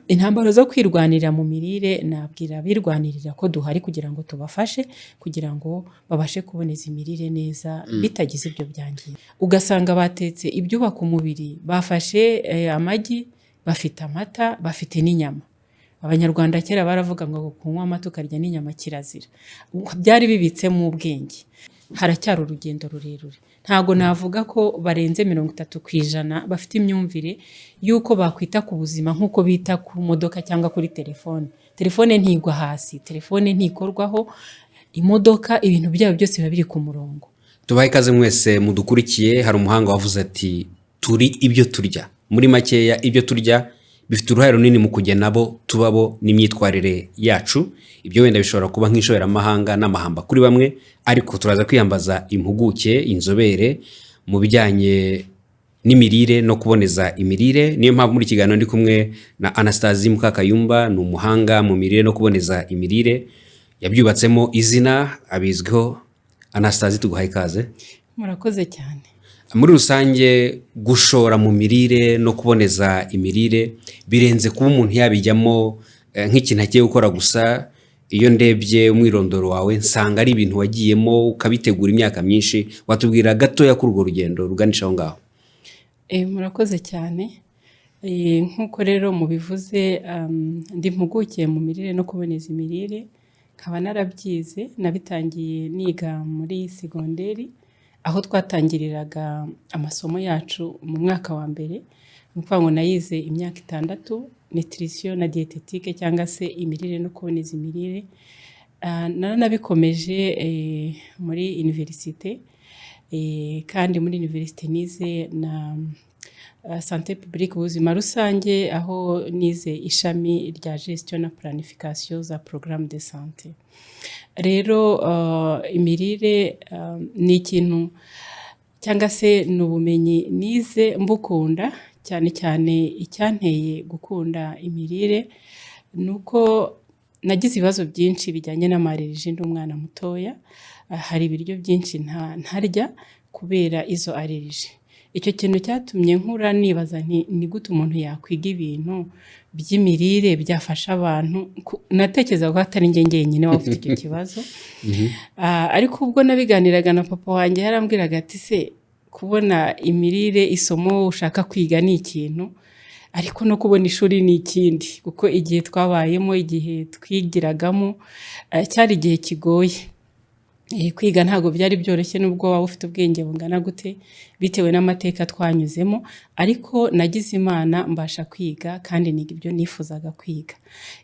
intambaro zo kwirwanirira mu mirire nabwira birwanirira ko duhari kugira ngo tubafashe kugira ngo babashe kuboneza imirire neza bitagize ibyo byangiza. Ugasanga batetse ibyubaka umubiri, bafashe amagi, bafite amata, bafite n'inyama. Abanyarwanda kera baravuga ngo kunywa amata ukarya n'inyama kirazira. Byari bibitse mu ubwenge. Haracyari urugendo rurerure. Ntago navuga ko barenze 30% bafite imyumvire yuko bakwita ku buzima nkuko bita ku modoka cyangwa kuri telefone. Telefone ntigwa hasi, telefone ntikorwaho, imodoka ibintu byabo byose biba biri ku murongo. Tubaye ikaze mwese mudukurikiye. Hari umuhanga wavuze ati turi ibyo turya. Muri makeya ibyo turya bifite uruhare runini mu kugena nabo tubabo n'imyitwarire yacu. Ibyo wenda bishobora kuba nk'ishobora mahanga n'amahamba kuri bamwe, ariko turaza kwiyambaza impuguke, inzobere mu bijyanye n'imirire no kuboneza imirire. Niyo mpamvu muri kiganiro ndi kumwe na Anastasie Mukakayumba, ni umuhanga mu mirire no kuboneza imirire, yabyubatsemo izina, abizwiho. Anastasie, tuguhaye ikaze. Murakoze cyane. Muri rusange gushora mu mirire no kuboneza imirire birenze kuba umuntu yabijyamo nk'ikintu agiye gukora gusa. Iyo ndebye umwirondoro wawe nsanga ari ibintu wagiyemo ukabitegura imyaka myinshi. Watubwira gatoya kuri urwo rugendo ruganisha aho ngaho? Murakoze cyane. Nkuko rero mubivuze, ndi impuguke mu mirire no kuboneza imirire, nkaba narabyize, nabitangiye niga muri segonderi, aho twatangiriraga amasomo yacu mu mwaka wa mbere. Nukuvuga ngo nayize imyaka 6, nutrition na dietetique cyangwa se imirire no kuboneza imirire. Naranabikomeje muri université, kandi muri université nize na santé publique, ubuzima rusange, aho nize ishami rya gestion na planification za programme de santé. Rero imirire ni ikintu cyangwa se n'ubumenyi nize mbukunda cyane cyane. Icyanteye gukunda imirire nuko nagize ibibazo byinshi bijyanye n'amareriji ndi umwana mutoya. Hari ibiryo byinshi ntarya kubera izo allergie. Icyo kintu cyatumye nkura nibaza ni gute umuntu yakwiga ibintu by'imirire byafasha abantu. Natekereza ko atari njye njyenyine wafite icyo kibazo. Ariko ubwo nabiganiraga na papa wanjye yarambwiraga ati se kubona imirire isomo ushaka kwiga ni ikintu, ariko no kubona ishuri ni ikindi, kuko igihe twabayemo, igihe twigiragamo cyari igihe kigoye. Kwiga ntago byari byoroshye nubwo waba ufite ubwenge bungana gute bitewe n'amateka twanyuzemo, ariko nagize Imana mbasha kwiga kandi niga ibyo nifuzaga kwiga.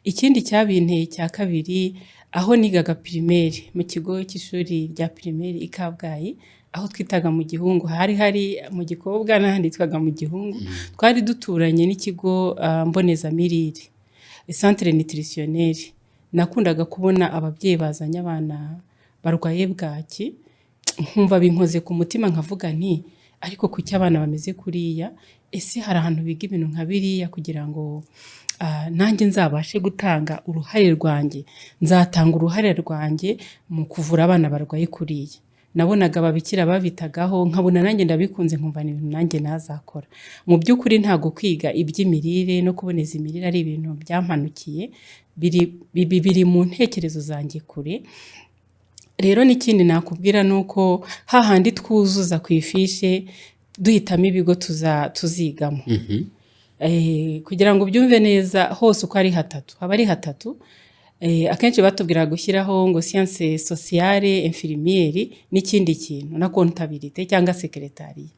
Ikindi cyabinteye cya kabiri, aho nigaga primaire mu kigo cy'ishuri rya primaire i Kabgayi, aho twitaga mu Gihungu, hari mu Gikobwa n'ahandi twaga mu Gihungu. Twari duturanye n'ikigo mboneza mirire, centre nutritionnel. Nakundaga kubona ababyeyi bazanye abana barwaye bwaki, nkumva binkoze ku mutima, nkavuga nti ariko kuki abana bameze kuriya? Ese hari ahantu biga ibintu nka biriya kugira ngo nanjye nzabashe gutanga uruhare rwanjye, nzatanga uruhare rwanjye mu kuvura abana barwaye kuriya. Nabonaga ababikira babitagaho, nkabona nanjye ndabikunze, nkumva ni ibintu nanjye nazakora. Mu by'ukuri ntago kwiga iby'imirire no kuboneza imirire ari ibintu byampanukiye, biri mu ntekerezo zanjye kure. Rero n'ikindi nakubwira nuko hahandi twuzuza ku ifishe duhitamo ibigo tuzigamo. Kugira ngo byumve neza, hose uko ari hatatu, haba ari hatatu. Akenshi batubwira gushyiraho ngo science sociale, infirmière n'ikindi kintu na comptabilité cyangwa secrétariat.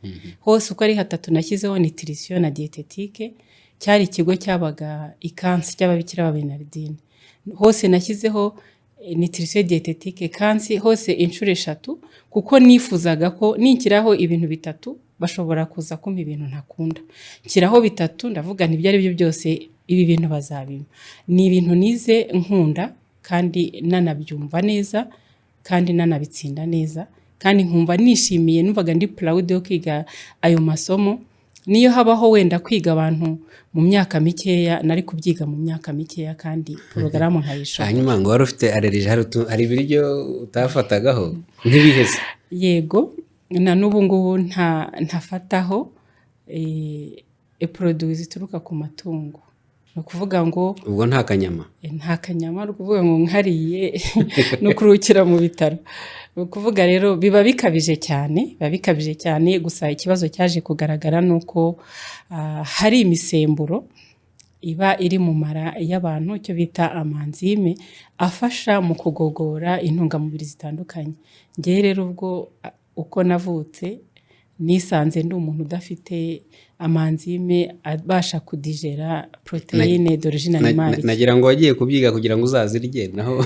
Hose uko ari hatatu nashyizeho nutrition na dietétique. Cyari ikigo cyabaga ikansi cy'ababikira ba Bernardine. Hose nashyizeho nutrition dietétique kansi, hose inshuro 3, kuko nifuzaga ko ninkiraho ibintu bitatu bashobora kuza kumpa ibintu ntakunda. Kiraho bitatu ndavuga nti byari byo byose ibi bintu bazabima. Ni ibintu nize nkunda kandi nanabyumva neza kandi nanabitsinda neza, kandi nkumva nishimiye, numvaga ndi proud yo kwiga ayo masomo. Niyo habaho wenda kwiga abantu mu myaka mikeya, nari kubyiga mu myaka mikeya kandi porogaramu nkayishobora. Hanyuma ngo wari ufite allergie, hari ibiryo utafatagaho nk'ibiheze? Yego, na n'ubu ngubu ntafataho produits zituruka ku matungo. ni ukuvuga ngo ubwo nta kanyama nta kanyama, ni ukuvuga ngo nkariye no kuruhukira mu bitaro. Ni ukuvuga rero biba bikabije cyane, gusa ikibazo cyaje kugaragara ni uko hari imisemburo iba iri mu mara y'abantu, icyo bita amanzime, afasha mu kugogora intungamubiri zitandukanye. Ngewe rero ubwo uko navutse nisanze ndi umuntu udafite amanzime abasha kudigera proteine d'origine animale. nagira ngo wagiye kubyiga kugira ngo uzazirye, naho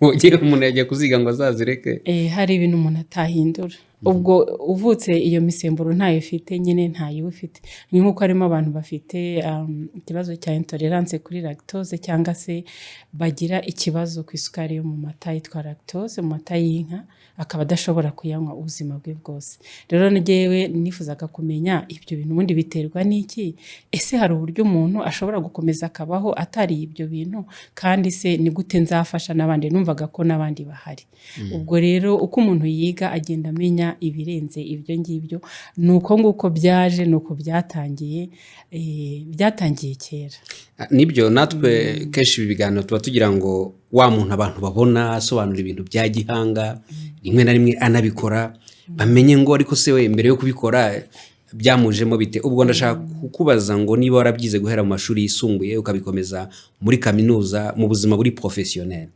ugiye umuntu yagiye kuziga ngo azazireke. Hari ibintu umuntu atahindura. Ubwo uvutse iyo misemburo ntayo ufite, nyine ntayo ufite. Ni nk'uko harimo abantu bafite ikibazo cya intolerance kuri lactose, cyangwa se bagira ikibazo ku isukari yo mu mata yitwa lactose, mu mata y'inka, akaba adashobora kuyanywa ubuzima bwe bwose. Rero njyewe nifuzaga kumenya ibyo bintu ubundi biterwa n'iki, ese hari uburyo umuntu ashobora gukomeza akabaho atariye ibyo bintu, kandi se ni gute nzafasha n'abandi? Numvaga ko n'abandi bahari. Ubwo rero uko umuntu yiga agenda amenya ibirenze ibyo ngibyo, ni uko nguko byaje, ni uko byatangiye kera. Nibyo, natwe kenshi ibi biganiro tuba tugira ngo wa muntu abantu babona asobanura ibintu bya gihanga, rimwe na rimwe anabikora, bamenye ngo ariko se we mbere yo kubikora byamujemo bite. Ubwo ndashaka kukubaza ngo niba warabyize guhera mu mashuri yisumbuye ukabikomeza muri kaminuza mu buzima buri professionnel,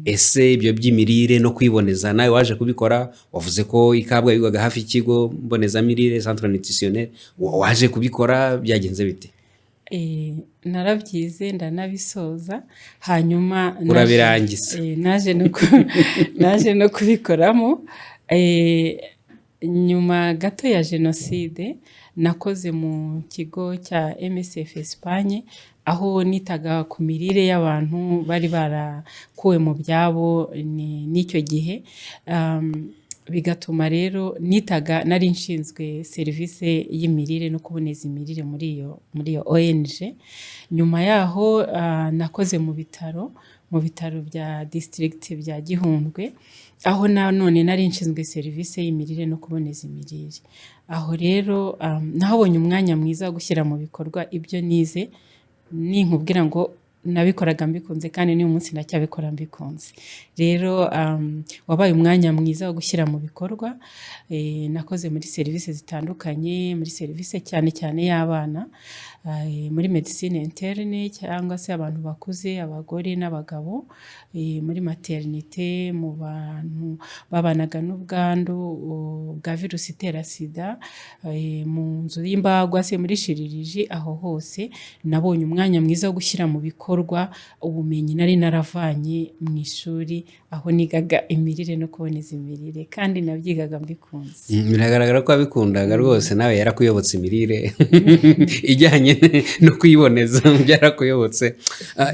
ese ibyo by'imirire no kwiboneza nawe waje kubikora? Wavuze ko ikabwa yigaga hafi ikigo mbonezamirire centre nutritionnel, waje kubikora byagenze bite? Narabyize ndanabisoza, hanyuma urabirangiza. naje no kubikoramo. Nyuma gato ya jenoside nakoze mu kigo cya MSF Espagne, aho nitaga ku mirire y'abantu bari barakuwe mu byabo n'icyo gihe. Bigatuma rero nari nshinzwe serivisi y'imirire no kuboneza imirire muri iyo ONG. Nyuma yaho nakoze mu bitaro bya district bya Gihundwe, aho nanone nari nshinzwe serivisi y'imirire no kuboneza imirire. Aho rero nahabonye umwanya mwiza wo gushyira mu bikorwa ibyo nize. Ninkubwira ngo nabikoraga mbikunze, kandi n'uyu munsi ndacyabikora mbikunze. Rero wabaye umwanya mwiza wo gushyira mu bikorwa. Nakoze muri serivisi zitandukanye, muri serivisi cyane cyane y'abana, muri medicine interne cyangwa se abantu bakuze, abagore n'abagabo, muri maternité, mu bantu babanaga n'ubwandu bwa virusi itera sida, mu nzu y'imbagwa se, muri shiririji. Aho hose nabonye umwanya mwiza wo gushyira mu bikorwa ubumenyi nari naravanye mu ishuri, aho nigaga imirire no kuboneza imirire, kandi nabyigaga mbikunze. Biragaragara ko wabikundaga rwose, nawe yarakuyobotse imirire ijyanye no kuyiboneza, byarakuyobotse.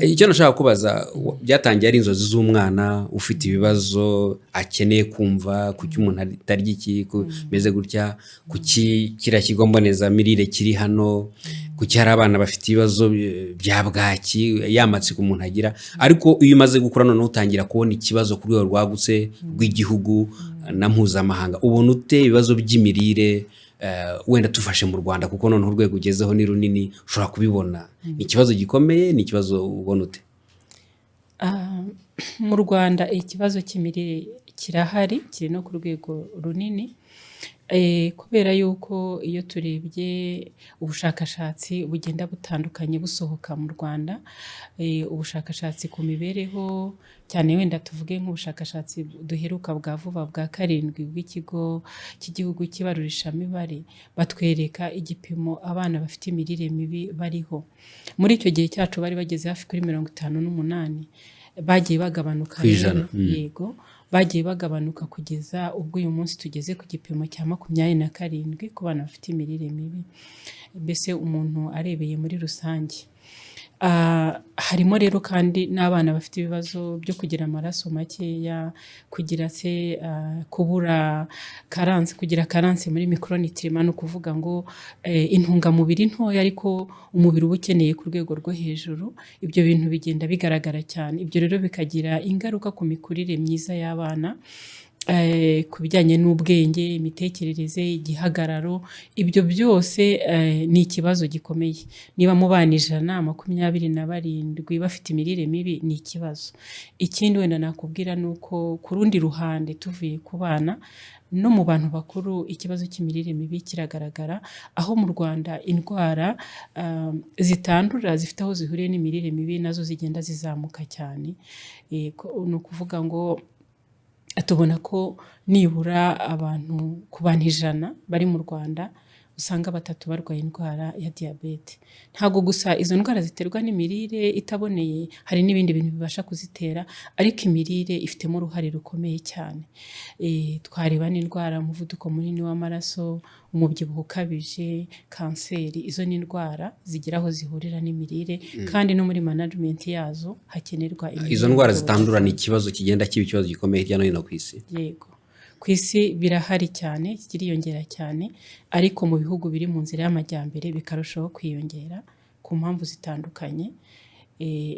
Icyo nashaka kubaza, byatangiye ari inzozi z'umwana ufite ibibazo akeneye kumva, kuki umuntu atarya iki, kumeze gutya, kuki kiriya kigo mbonezamirire kiri hano, kuki hari abana bafite ibibazo bya bwaki, yamatsiko umuntu agira. Ariko iyo umaze gukura noneho utangira kubona ikibazo ku rwego rwagutse rw'igihugu na mpuzamahanga, ubona ute ibibazo by'imirire wenda tufashe mu Rwanda, kuko noneho urwego ugezeho ni runini, ushobora kubibona ni ikibazo gikomeye, ni ikibazo ubona ute? Mu Rwanda ikibazo cy'imirire kirahari, kiri no ku rwego runini, kubera yuko iyo turebye ubushakashatsi bugenda butandukanye busohoka mu Rwanda, ubushakashatsi ku mibereho cyane, wenda tuvuge nk'ubushakashatsi duheruka bwa vuba bwa 7 bw'ikigo cy'igihugu cy'ibarurishamibare, batwereka igipimo abana bafite imirire mibi bariho. Muri icyo gihe cyacu bari bageze hafi kuri 58, bagiye bagabanuka. Yego, bagiye bagabanuka kugeza ubwo uyu munsi tugeze ku gipimo cya 27 ku bana bafite imirire mibi. Mbese umuntu arebeye muri rusange, harimo rero kandi n'abana bafite ibibazo byo kugira amaraso makeya, kugira se kubura karansi, kugira karansi muri micronutriment, no kuvuga ngo intungamubiri ntoya ariko umubiri uba ukeneye ku rwego rwo hejuru. Ibyo bintu bigenda bigaragara cyane. Ibyo rero bikagira ingaruka ku mikurire myiza y'abana, ku bijyanye n'ubwenge, imitekerereze, igihagararo, ibyo byose ni ikibazo gikomeye. Niba mu bana 127 bafite imirire mibi ni ikibazo. Ikindi wenda nakubwira ni uko ku rundi ruhande tuvuye ku bana no mu bantu bakuru ikibazo cy'imirire mibi kiragaragara, aho mu Rwanda indwara zitandura zifite aho zihuriye n'imirire mibi nazo zigenda zizamuka cyane. Ni ukuvuga ngo tubona ko nibura abantu ku bantu 100 bari mu Rwanda usanga 3 barwaye indwara ya diyabete. Ntago gusa izo ndwara ziterwa n'imirire itaboneye, hari n'ibindi bintu bibasha kuzitera, ariko imirire ifitemo uruhare rukomeye cyane. Twareba n'indwara umuvuduko munini w'amaraso, umubyibuho ukabije, kanseri, izo ni indwara zigira aho zihurira n'imirire, kandi no muri management yazo hakenerwa imirire. Izo ndwara zitandura ni ikibazo kigenda kiba ikibazo gikomeye hirya no hino ku isi. Yego, ku isi birahari cyane, kiriyongera cyane, ariko mu bihugu biri mu nzira y'amajyambere bikarushaho kwiyongera ku mpamvu zitandukanye.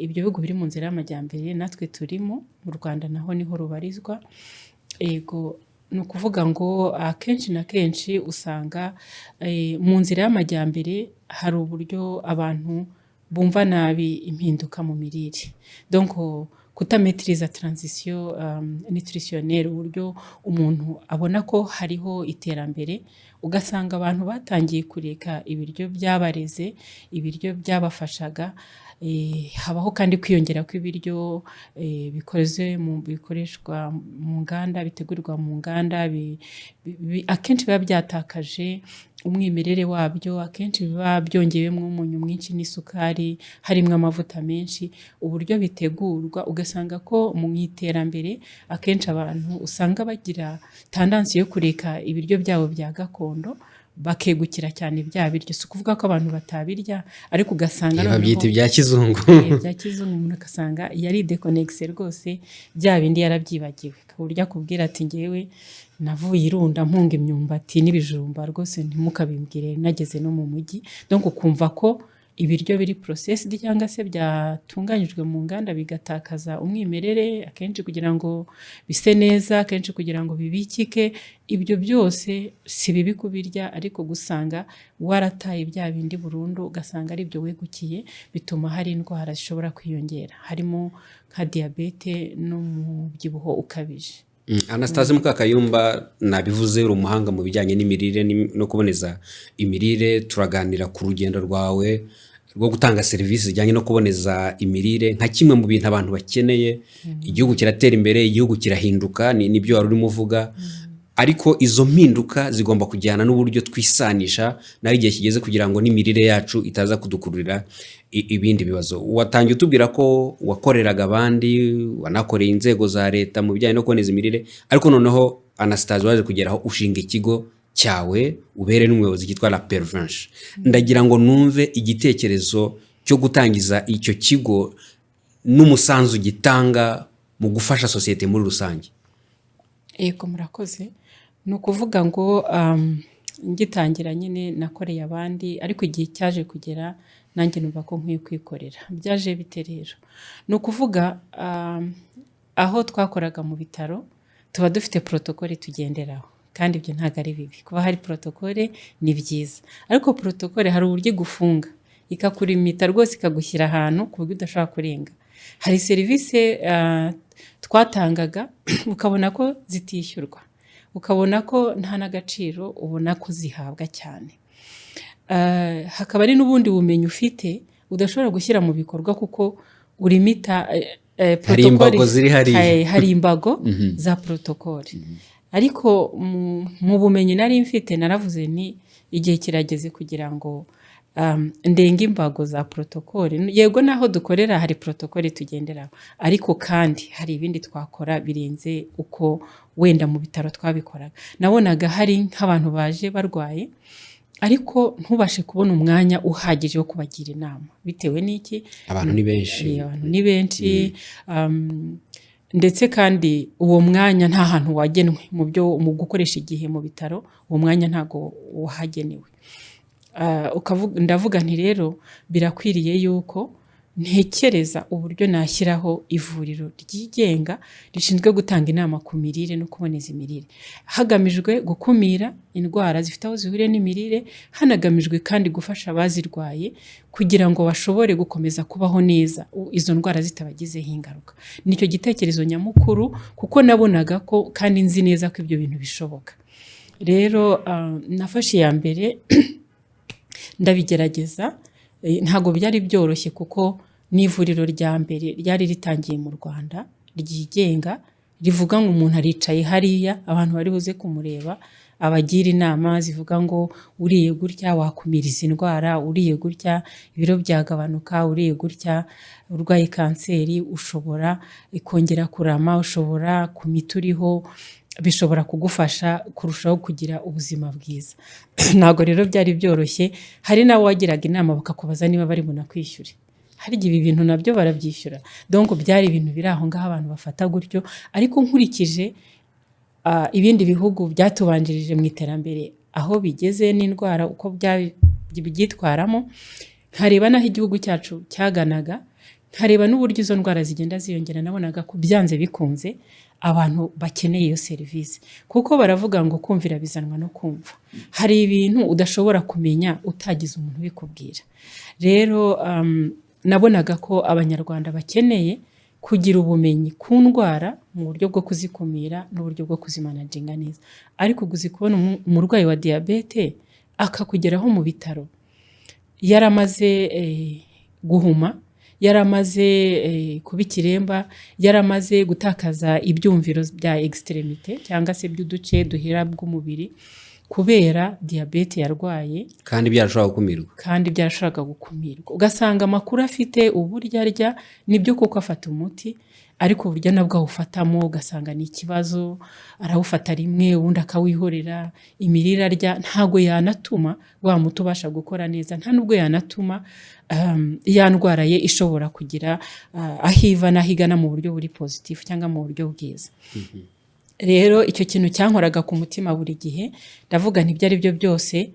Ibyo bihugu biri mu nzira y'amajyambere natwe turimo, mu Rwanda naho niho rubarizwa. Yego, ni ukuvuga ngo akenshi na kenshi usanga mu nzira y'amajyambere hari uburyo abantu bumva nabi impinduka mu mirire. Donc kutametiriza transition nutritionnelle, uburyo umuntu abona ko hariho iterambere, ugasanga abantu batangiye kureka ibiryo byabareze, ibiryo byabafashaga. Habaho kandi kwiyongera kw'ibiryo bikoreshwa mu nganda, bitegurirwa mu nganda, akenshi biba byatakaje umwimerere wabyo, akenshi biba byongewemo umunyu mwinshi n'isukari, harimo amavuta menshi. Uburyo bitegurwa ugasanga ko mu iterambere akenshi abantu usanga bagira tendansi yo kureka ibiryo byabo bya gakondo, bakegukira cyane bya biryo. Si ukuvuga ko abantu batabirya, ariko ugasanga babyita ibya kizungu. Bya kizungu, umuntu agasanga yari dekonexe rwose, bya bindi yarabyibagiwe, kuburyo akubwira ati ngewe navuye irunda mpunga imyumbati n'ibijumba, rwose ntimukabimbwire nageze no mu mujyi. Donc ukumva ko ibiryo biri processed cyangwa se byatunganyijwe mu nganda bigatakaza umwimerere, akenshi kugira ngo bise neza, akenshi kugira ngo bibikike. Ibyo byose si bibi kubirya, ariko gusanga warataye bya bindi burundu, ugasanga ari byo wegukiye, bituma hari indwara zishobora kwiyongera, harimo nka diyabete n'umubyibuho ukabije. Anastasie Mukakayumba, nabivuze uri umuhanga mu bijyanye n'imirire no kuboneza imirire. Turaganira ku rugendo rwawe rwo gutanga serivisi zijyanye no kuboneza imirire nka kimwe mu bintu abantu bakeneye. Igihugu kiratera imbere, igihugu kirahinduka, nibyo wari urimo uvuga, ariko izo mpinduka zigomba kujyana n'uburyo twisanisha naho igihe kigeze kugira ngo n'imirire yacu itaza kudukururira ibindi bibazo. Watangiye utubwira ko wakoreraga abandi, wanakoreye inzego za leta mu bijyanye no kuboneza imirire, ariko noneho Anastasie waje kugeraho ushinga ikigo cyawe, ubere n'umuyobozi cyitwa La Pervenche. Ndagira ngo numve igitekerezo cyo gutangiza icyo kigo n'umusanzu gitanga mu gufasha sosiyete muri rusange. Yego, murakoze. Ni ukuvuga ngo ngitangira nyine nakoreye abandi, ariko igihe cyaje kugera nanjye numva ko nkwiye kwikorera. Byaje bite rero? Ni ukuvuga aho twakoraga mu bitaro tuba dufite protokole tugenderaho, kandi ibyo ntabwo ari bibi. Kuba hari protokole ni byiza, ariko protokole hari uburyo igufunga, ikakurimita rwose, ikagushyira ahantu ku buryo udashobora kurenga. Hari serivisi twatangaga ukabona ko zitishyurwa, ukabona ko nta n'agaciro ubona ko zihabwa cyane. Hakaba ari n'ubundi bumenyi ufite udashobora gushyira mu bikorwa kuko urimita hari imbago ziri hari imbago za protokole. Ariko mu bumenyi nari mfite naravuze ni igihe kirageze kugira ngo ndenga imbago za protokole. Yego naho dukorera hari protokole tugenderaho, ariko kandi hari ibindi twakora birenze uko wenda mu bitaro twabikoraga. Nabonaga hari nk'abantu baje barwaye, ariko ntubashe kubona umwanya uhagije wo kubagira inama. Bitewe n'iki? Abantu ni benshi. Ndetse kandi uwo mwanya nta hantu wagenwe mu gukoresha igihe mu bitaro, uwo mwanya ntago wahagenewe. Ndavuga nti rero birakwiriye yuko ntekereza uburyo nashyiraho ivuriro ryigenga rishinzwe gutanga inama ku mirire no kuboneza imirire, hagamijwe gukumira indwara zifite aho zihuriye n'imirire, hanagamijwe kandi gufasha abazirwaye kugira ngo bashobore gukomeza kubaho neza izo ndwara zitabagizeho ingaruka. Nicyo gitekerezo nyamukuru, kuko nabonaga ko kandi nzi neza ko ibyo bintu bishoboka. Rero nafashe iya mbere ndabigerageza. Ntabwo byari byoroshye kuko n'ivuriro rya mbere ryari ritangiye mu Rwanda ryigenga, rivuga ngo umuntu aricaye hariya, abantu bari buze kumureba abagira inama zivuga ngo uriye gutya wakumira izi ndwara, uriye gutya ibiro byagabanuka, uriye gutya urwaye kanseri ushobora kongera kurama, ushobora ku miti uriho bishobora kugufasha kurushaho kugira ubuzima bwiza. Ntabwo rero byari byoroshye, hari n'abo wagiraga inama bakakubaza niba bari bunakwishyure, hari ibi bintu nabyo barabyishyura. Donc byari ibintu biri aho ngaho abantu bafata gutyo, ariko nkurikije ibindi bihugu byatubanjirije mu iterambere aho bigeze n'indwara uko byitwaramo, nkareba n'aho igihugu cyacu cyaganaga, nkareba n'uburyo izo ndwara zigenda ziyongera, nabonaga ko byanze bikunze abantu bakeneye iyo serivisi, kuko baravuga ngo kumvira bizanwa no kumva. Hari ibintu udashobora kumenya utagize umuntu ubikubwira. Rero nabonaga ko abanyarwanda bakeneye kugira ubumenyi ku ndwara mu buryo bwo kuzikumira n'uburyo bwo kuzimanaginga neza. Ariko uzi kubona umurwayi wa diyabete akakugeraho mu bitaro yaramaze guhuma, yaramaze kuba ikiremba, yaramaze gutakaza ibyumviro bya extremité cyangwa se by'uduce duhera bw'umubiri kubera diyabete yarwaye, kandi byarashobora gukumirwa. Ugasanga amakuru afite, uburyo arya nibyo kuko afata umuti, ariko uburyo nabwo awufatamo ugasanga ni ikibazo. Arawufata rimwe ubundi akawihorera, imirire arya ntago yanatuma wa muti ubasha gukora neza, nta nubwo yanatuma ya ndwara ye ishobora kugira ahiva n'ahigana mu buryo buri positif cyangwa mu buryo bwiza. Rero icyo kintu cyankoraga ku mutima buri gihe, ndavuga nti ibyo ari byo byose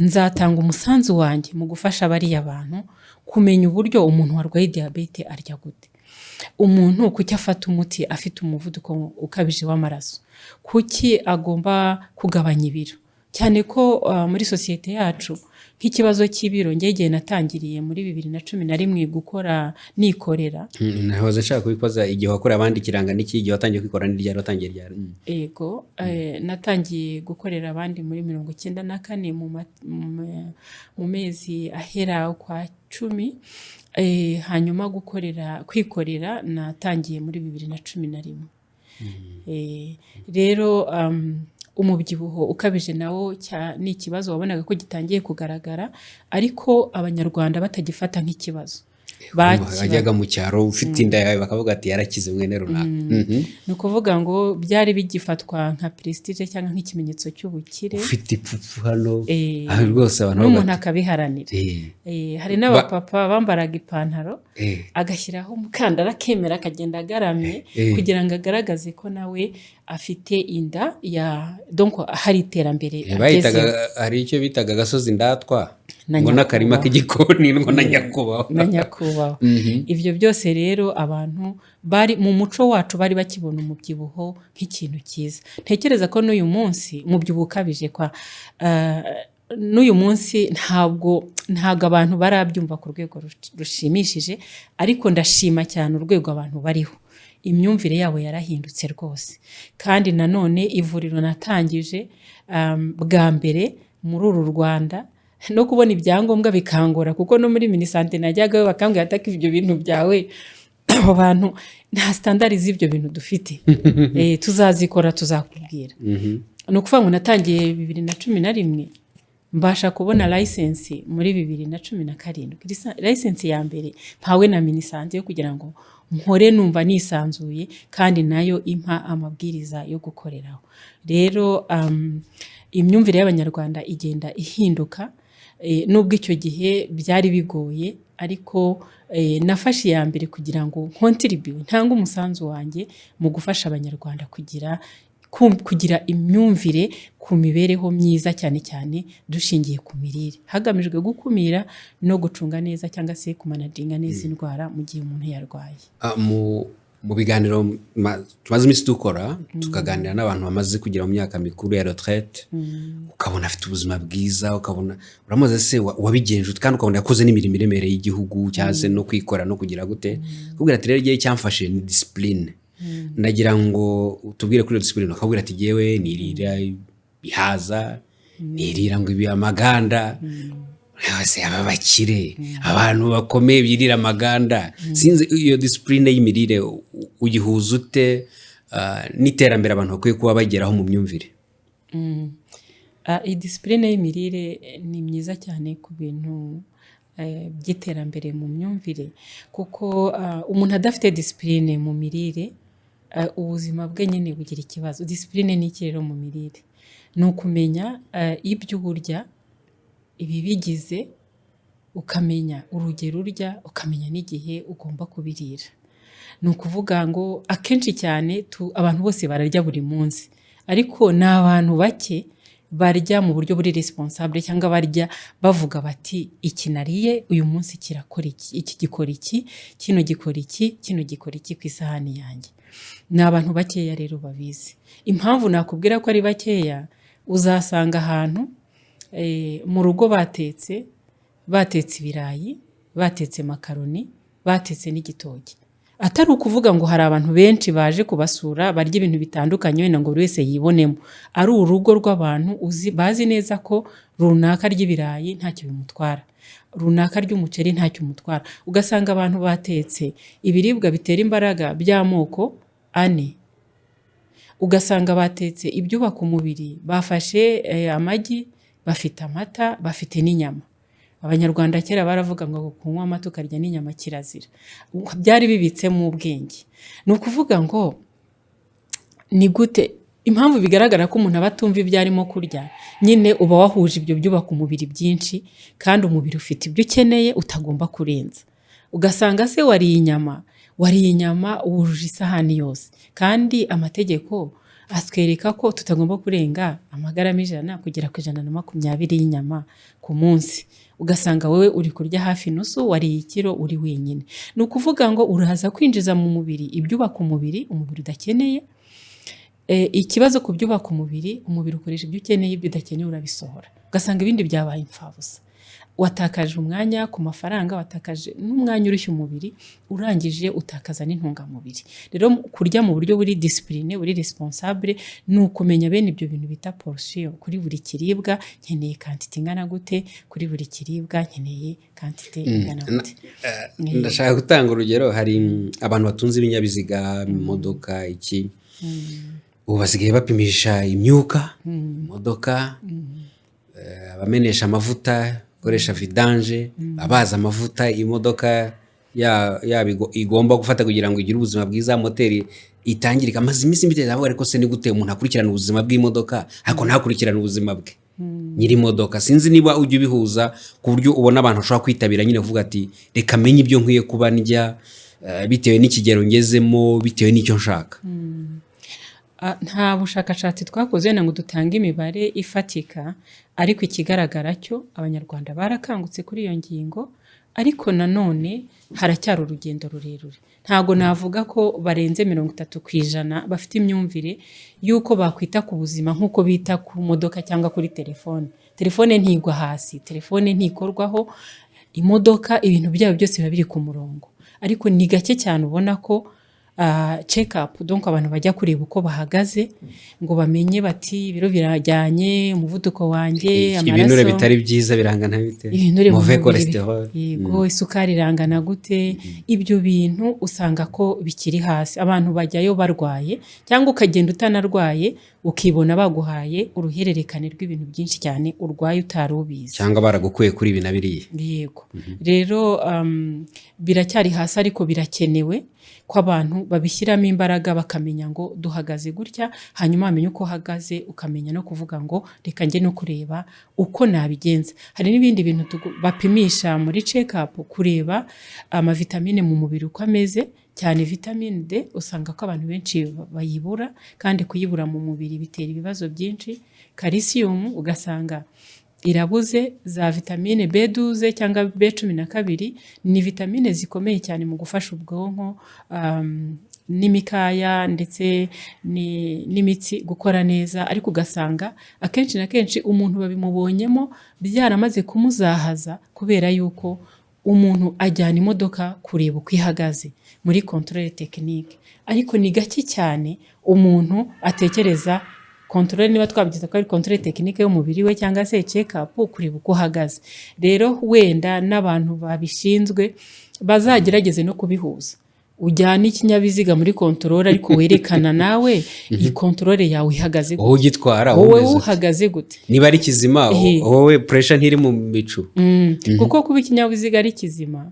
nzatanga umusanzu wanjye mu gufasha bariya bantu kumenya uburyo umuntu warwaye diyabete arya gute, umuntu kuki afata umuti afite umuvuduko ukabije w'amaraso, kuki agomba kugabanya ibiro, cyane ko muri sosiyete yacu nk'ikibazo cy'ibiro ngegeye natangiriye muri 2011 gukora nikorera. Nahoze nshaka kubikoza igihe wakora abandi kiranga n'iki, igihe watangiye kwikora n'irya watangiye ryari? Yego, natangiye gukorera abandi muri 1994 mu mezi ahera kwa 10. Hanyuma kwikorera natangiye muri 2011. Rero umubyibuho ukabije nawo ni ikibazo wabonaga ko gitangiye kugaragara, ariko abanyarwanda batagifata nk'ikibazo. Bajyaga mu cyaro ufite inda yawe bakavuga ati yarakize mwene runaka. Ni ukuvuga ngo byari bigifatwa nka prestige cyangwa nk'ikimenyetso cy'ubukire, ufite ipfupu hano aho rwose abantu n'umuntu akabiharanira. Hari n'abapapa bambaraga ipantaro agashyiraho umukandara akemera akagenda agaramye kugira ngo agaragaze ko nawe afite inda donc hari iterambere ageze. Hari icyo bitaga gasozi ndatwa ngo n'akarima k'igikoni ngo na nyakubahwa. Ibyo byose rero abantu bari mu muco wacu bari bakibona umubyibuho nk'ikintu cyiza. Ntekereza ko n'uyu munsi umubyibuho ukabije n'uyu munsi ntabwo abantu barabyumva ku rwego rushimishije, ariko ndashima cyane urwego abantu bariho. Imyumvire yabo yarahindutse rwose, kandi nanone ivuriro natangije bwa mbere muri uru Rwanda no kubona ibyangombwa bikangora, kuko no muri minisante najyaga bakambwira ati ibyo bintu byawe abo bantu nta standard z'ibyo bintu dufite, tuzazikora tuzakubwira. No kuvuga ngo natangiye 2011 mbasha kubona license muri 2017. License ya mbere mpawe na minisante yo kugira ngo mpore numva nisanzuye kandi nayo impa amabwiriza yo gukoreraho. Rero imyumvire y'abanyarwanda igenda ihinduka, nubwo icyo gihe byari bigoye, ariko nafashe ya mbere kugira ngo contribute ntanga umusanzu wanjye mu gufasha abanyarwanda kugira kugira imyumvire ku mibereho myiza cyane cyane dushingiye ku mirire hagamijwe gukumira no gucunga neza cyangwa se kumanajinga neza indwara mu gihe umuntu yarwaye. Mu biganiro tumaze iminsi dukora tukaganira n'abantu bamaze kugera mu myaka mikuru ya retraite ukabona afite ubuzima bwiza, ukabona uramuze se wabigenje kandi ukabona yakoze n'imirimo iremereye y'igihugu cyaze no kwikora no kugira gute kubwira ati rero igihe cyamfashe ni discipline. Nagira ngo utubwire kuri discipline, ukabwira ati yewe nirira bihaza, nirira ngo ibi amaganda hose abakire abantu bakomeye birira amaganda. Sinzi iyo discipline y'imirire ugihuza ute n'iterambere abantu bakwiye kuba bageraho mu myumvire? Iyi discipline y'imirire ni myiza cyane ku bintu by'iterambere mu myumvire, kuko umuntu adafite discipline mu mirire ubuzima bwe nyine bugira ikibazo. Discipline ni iki rero mu mirire? Ni ukumenya ibyo urya, ibibigize, ukamenya urugero urya, ukamenya n'igihe ugomba kubirira. Ni ukuvuga ngo akenshi cyane abantu bose bararya buri munsi, ariko ni abantu bake barya mu buryo buri responsable cyangwa barya bavuga bati iki nariye uyu munsi kirakora iki gikora iki, kino gikora iki, kino gikora iki ku isahani yanjye. Ni abantu bakeya rero babizi. Impamvu nakubwira ko ari bakeya, uzasanga ahantu mu rugo batetse ibirayi, batetse makaroni, batetse n'igitoki. Atari ukuvuga ngo hari abantu benshi baje kubasura barya ibintu bitandukanye wenda ngo buri wese yibonemo. Ari urugo rw'abantu bazi neza ko runaka ry'ibirayi ntacyo bimutwara, runaka ry'umuceri ntacyo umutwara. Ugasanga abantu batetse ibiribwa bitera imbaraga by'amoko ane. Ugasanga batetse ibyubaka umubiri, bafashe amagi, bafite amata, bafite n'inyama. Abanyarwanda kera baravuga ngo kunywa amata ukarya n'inyama kirazira. Byari bibitse mu ubwenge. Ni ukuvuga ngo ni gute impamvu bigaragara ko umuntu abatumva ibyo arimo kurya, nyine uba wahuje ibyo byubaka umubiri byinshi kandi umubiri ufite ibyo ukeneye utagomba kurenza. Ugasanga se wariye inyama wujuje isahani yose, kandi amategeko atwereka ko tutagomba kurenga amagarama 100 kugera ku 120 y'inyama ku munsi. Ugasanga wowe uri kurya hafi nusu, wariye ikiro uri wenyine. Ni ukuvuga ngo uraza kwinjiza mu mubiri ibyubaka umubiri udakeneye. Ikibazo ku byubaka umubiri ukoresha ibyo ukeneye, ibyo udakeneye urabisohora. Ugasanga ibindi byabaye impfabusa. Watakaje umwanya ku mafaranga, watakaje n'umwanya urushya umubiri, urangije utakaza n'intungamubiri. Rero kurya mu buryo buri discipline, buri responsable, ni ukumenya bene ibyo bintu bita portion. Kuri buri kiribwa nkeneye quantity ingana gute, kuri buri kiribwa nkeneye quantity ingana gute. Ndashaka gutanga urugero. Hari abantu batunze ibinyabiziga, imodoka, iki ubu basigaye bapimisha imyuka imodoka, abamenesha amavuta koresha vidange, abaza amavuta imodoka igomba gufata kugira ngo igire ubuzima bwiza, moteri itangirika. Amaze iminsi mbiteza avuga ariko se ni gute umuntu akurikirana ubuzima bw'imodoka ariko ntakurikirana ubuzima bwe nyiri imodoka? Sinzi niba ujye ubihuza ku buryo ubona abantu bashobora kwitabira nyine kuvuga ati reka menye ibyo nkwiye kuba ndya bitewe n'ikigero ngezemo, bitewe n'icyo nshaka. Nta bushakashatsi twakoze ngo dutange imibare ifatika, ariko ikigaragara cyo abanyarwanda barakangutse kuri iyo ngingo, ariko nanone haracyari urugendo rurerure. Ntago navuga ko barenze 30% bafite imyumvire yuko bakwita ku buzima nk'uko bita ku modoka cyangwa kuri telefone. Telefone ntigwa hasi, telefone ntikorwaho, imodoka ibintu byabo byose biba biri ku murongo. Ariko ni gake cyane ubona ko check up, donc abantu bajya kureba uko bahagaze ngo bamenye bati ibiro birajyanye, umuvuduko wanjye, amaraso, ibinure bitari byiza birangana bite, mauvais cholesterol, yego isukari irangana gute. Ibyo bintu usanga ko bikiri hasi. Abantu bajyayo barwaye cyangwa ukagenda utanarwaye ukibona baguhaye uruhererekane rw'ibintu byinshi cyane urwaye utari ubizi cyangwa baragukuye kuri ibi na biriya. yego rero biracyari hasi ariko birakenewe ko abantu babishyiramo imbaraga bakamenya ngo duhagaze gutya, hanyuma wamenya uko uhagaze ukamenya no kuvuga ngo reka njye no kureba uko nabigenza. Hari n'ibindi bintu bapimisha muri check up kureba amavitamine mu mubiri uko ameze, cyane vitamine D usanga ko abantu benshi bayibura, kandi kuyibura mu mubiri bitera ibibazo byinshi. Calcium ugasanga irabuze, za vitamine B12 cyangwa B12 ni vitamine zikomeye cyane mu gufasha ubwonko n'imikaya ndetse n'imitsi gukora neza, ariko ugasanga akenshi na kenshi umuntu babimubonyemo byaramaze kumuzahaza, kubera yuko umuntu ajyana imodoka kureba uko ihagaze muri controle technique, ariko ni gake cyane umuntu atekereza controle, niba twabigize ko ari controle technique y'umubiri we cyangwa se check up kureba uko uhagaze. Rero wenda n'abantu babishinzwe bazagerageze no kubihuza, ujyana ikinyabiziga muri controle ariko werekana nawe iyi controle yawe ihagaze gute, wowe ugitwara wowe uhagaze gute, niba ari kizima wowe pressure ntiri mu bicu. kuko kuba ikinyabiziga ari kizima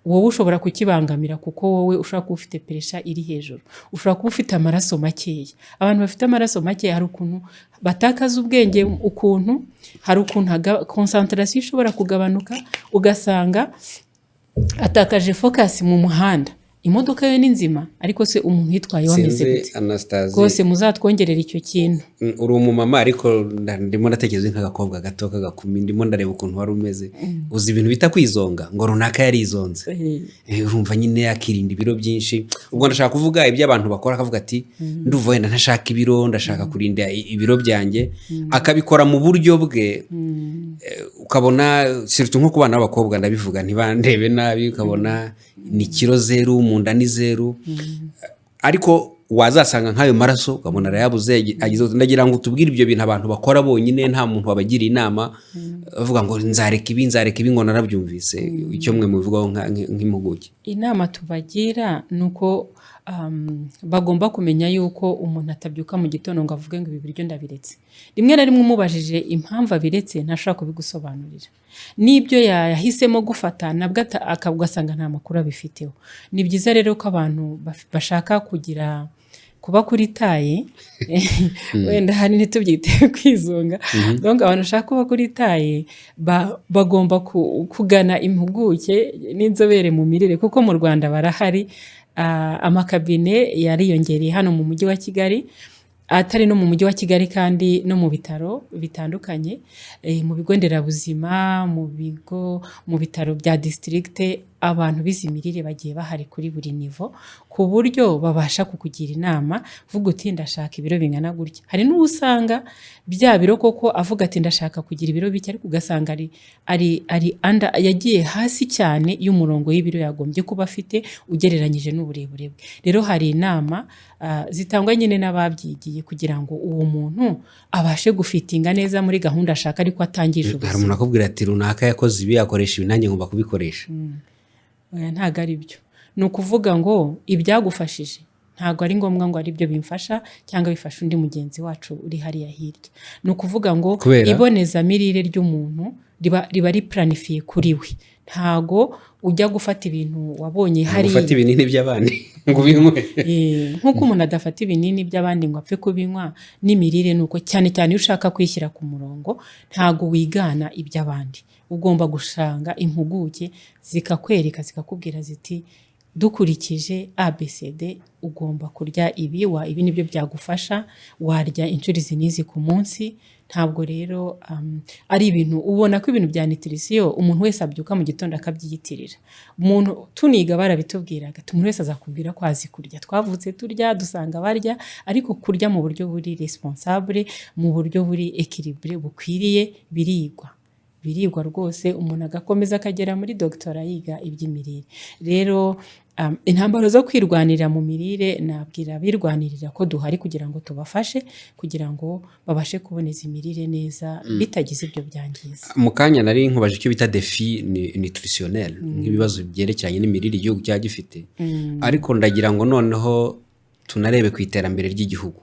wowe ushobora kukibangamira, kuko wowe ushobora kuba ufite pressure iri hejuru, ushobora kuba ufite amaraso makeya. Abantu bafite amaraso makeya hari ukuntu batakaza ubwenge, ukuntu hari ukuntu concentration ishobora kugabanuka, ugasanga atakaje focus mu muhanda. Imodoka yo ni nzima ariko se umuntu yitwaye wameze gute? Rwose muzatwongerera icyo kintu. Uri umumama ariko ndimo ndatekereza nk'agakobwa gato k'agakumi, ndimo ndareba ukuntu wari umeze. Uzi ibintu bita kwizonga, ngo runaka yarizonze, urumva nyine akirinda ibiro byinshi. Ubwo ndashaka kuvuga ibyo abantu bakora, akavuga ati nduva wenda ntashaka ibiro, ndashaka kurinda ibiro byanjye, akabikora mu buryo bwe. Ukabona surtout nko ku bana b'abakobwa ndabivuga ntibandebe nabi, ukabona ni kilo 0, mu nda ni 0, ariko wazasanga nk'ayo maraso ukabona arayabuze. Ndagira ngo tubwire ibyo bintu abantu bakora bonyine, nta muntu wabagira inama bavuga ngo nzareka ibi ngo narabyumvise. Icyo mwe muvugaho nk'impuguke? Inama tubagira nuko bagomba kumenya yuko umuntu atabyuka mu gitondo ngo avuge ngo ibi biryo ndabiretse. Rimwe na rimwe umubajije impamvu abiretse ntashaka kubigusobanurira, n'ibyo yahisemo gufata nabwo ugasanga nta makuru abifiteho. Ni byiza rero ko abantu bashaka kuba kuri taye wenda hari ntitubyite kwizunga, donc abantu bashaka kuba kuri taye bagomba kugana impuguke n'inzobere mu mirire, kuko mu Rwanda barahari. Amakabine yariyongereye hano mu mujyi wa Kigali, atari no mu mujyi wa Kigali kandi no mu bitaro bitandukanye, mu bigo nderabuzima, mu bitaro bya district. Abantu bizi imirire bagiye bahari kuri buri nivo, ku buryo babasha kukugira inama. Vuga uti ndashaka ibiro bingana gutya. Hari n'usanga bya biro koko avuga ati ndashaka kugira ibiro bike, ariko ugasanga ari yagiye hasi cyane y'umurongo y'ibiro yagombye kuba afite ugereranyije n'uburebure bwe. Rero hari inama zitangwa nyine n'ababyigiye kugira ngo uwo muntu abashe gufitinga neza muri gahunda ashaka, ariko atangije ubuzima. Hari umuntu akubwira ati runaka yakoze ibi, akoresha ibi, nanjye ngomba kubikoresha. Ntago ari byo. Ni ukuvuga ngo ibyagufashije ntago ari ngombwa ngo ari byo bimfasha cyangwa bifasha undi mugenzi wacu uri hariya hirya. Ni ukuvuga ngo ibonezamirire ry'umuntu riba riplanifiye kuri we. Ntago ujya gufata ibintu wabonye hariya, gufata ibinini by'abandi ngo binywe. Nk'uko umuntu adafata ibinini by'abandi ngo apfe kubinywa, n'imirire nuko, cyane cyane iyo ushaka kwishyira ku murongo ntago wigana iby'abandi. Ugomba gushanga impuguke zikakwereka, zikakubwira ziti dukurikije ABCD ugomba kurya ibi, ibi nibyo byagufasha, warya inshuro izi n'izi ku munsi. Ntabwo rero ari ibintu ubona ko ibintu bya nutrition umuntu wese abyuka mu gitondo akabyiyitirira. Umuntu tuniga barabitubwiraga, umuntu wese azakubwira ko azi kurya. Twavutse turya, dusanga barya, ariko kurya mu buryo buri responsable, mu buryo buri équilibré bukwiriye birigwa rwose. Umuntu agakomeza akagera muri doctora yiga iby'imirire. Rero intambaro zo kwirwanira mu mirire, nabwira birwanirira ko duhari kugira ngo tubafashe, kugira ngo babashe kuboneza imirire neza bitagize ibyo byangiza. Mu kanya nari nkubaje icyo bita défi nutritionnel, nk'ibibazo byerekeranye n'imirire igihugu cya gifite. Ariko ndagira ngo noneho tunarebe ku iterambere ry'igihugu,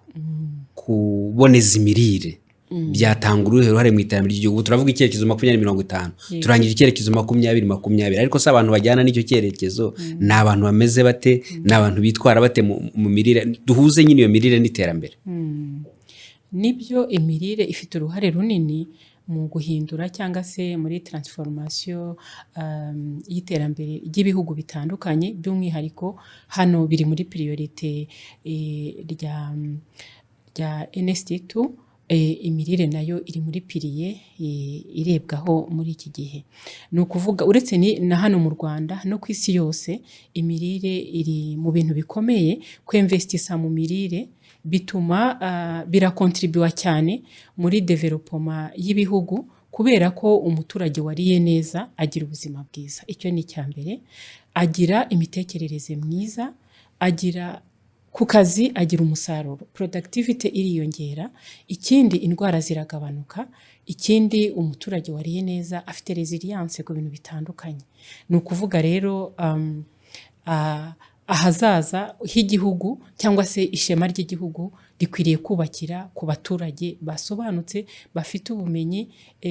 ku kuboneza imirire byatanga uruhare mu iterambere ry'igihugu. Turavuga icyerekezo 2050, turangije icyerekezo 2020, ariko se abantu bajyana n'icyo cyerekezo ni abantu bameze bate, ni abantu bitwara bate mu mirire? Duhuze nyine iyo mirire n'iterambere. Nibyo, imirire ifite uruhare runini mu guhindura cyangwa se muri transformation y'iterambere ry'ibihugu bitandukanye, by'umwihariko hano biri muri priorite rya NST2. Imirire nayo iri muri piriye irebwaho muri iki gihe. Ni ukuvuga uretse na hano mu Rwanda no ku isi yose, imirire iri mu bintu bikomeye. Kwinvestisa mu mirire bituma birakontribuwa cyane muri development y'ibihugu, kubera ko umuturage wariye neza agira ubuzima bwiza. Icyo ni icya mbere. Agira imitekerereze myiza, agira ku kazi agira umusaruro, productivity iriyongera. Ikindi, indwara ziragabanuka. Ikindi, umuturage wariye neza afite resilience ku bintu bitandukanye. Ni ukuvuga rero ahazaza h'igihugu cyangwa se ishema ry'igihugu rikwiriye kubakira ku baturage basobanutse, bafite ubumenyi,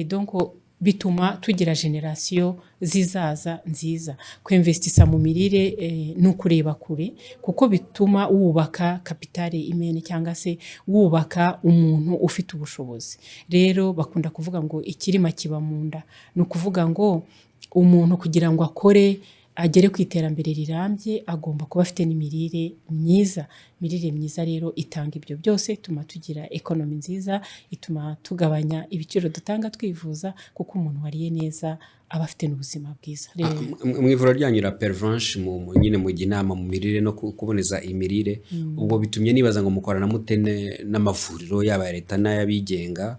donc bituma tugira generation zizaza nziza. Kwinvestisa mu mirire ni ukureba kure, kuko bituma wubaka kapitale imene cyangwa se wubaka umuntu ufite ubushobozi. Rero bakunda kuvuga ngo ikirima kiba mu nda. Ni ukuvuga ngo umuntu kugira ngo akore agere ku iterambere rirambye agomba kuba afite n'imirire myiza. Imirire myiza rero itanga ibyo byose, ituma tugira ekonomi nziza, ituma tugabanya ibiciro dutanga twivuza, kuko umuntu wariye neza aba afite n'ubuzima bwiza. Mu ivuriro ryanyu la Pervenche nyine mujya inama mu mirire no kuboneza imirire, ubwo bitumye nibaza ngo mukorana mutene n'amavuriro yaba ya leta n'ayabigenga,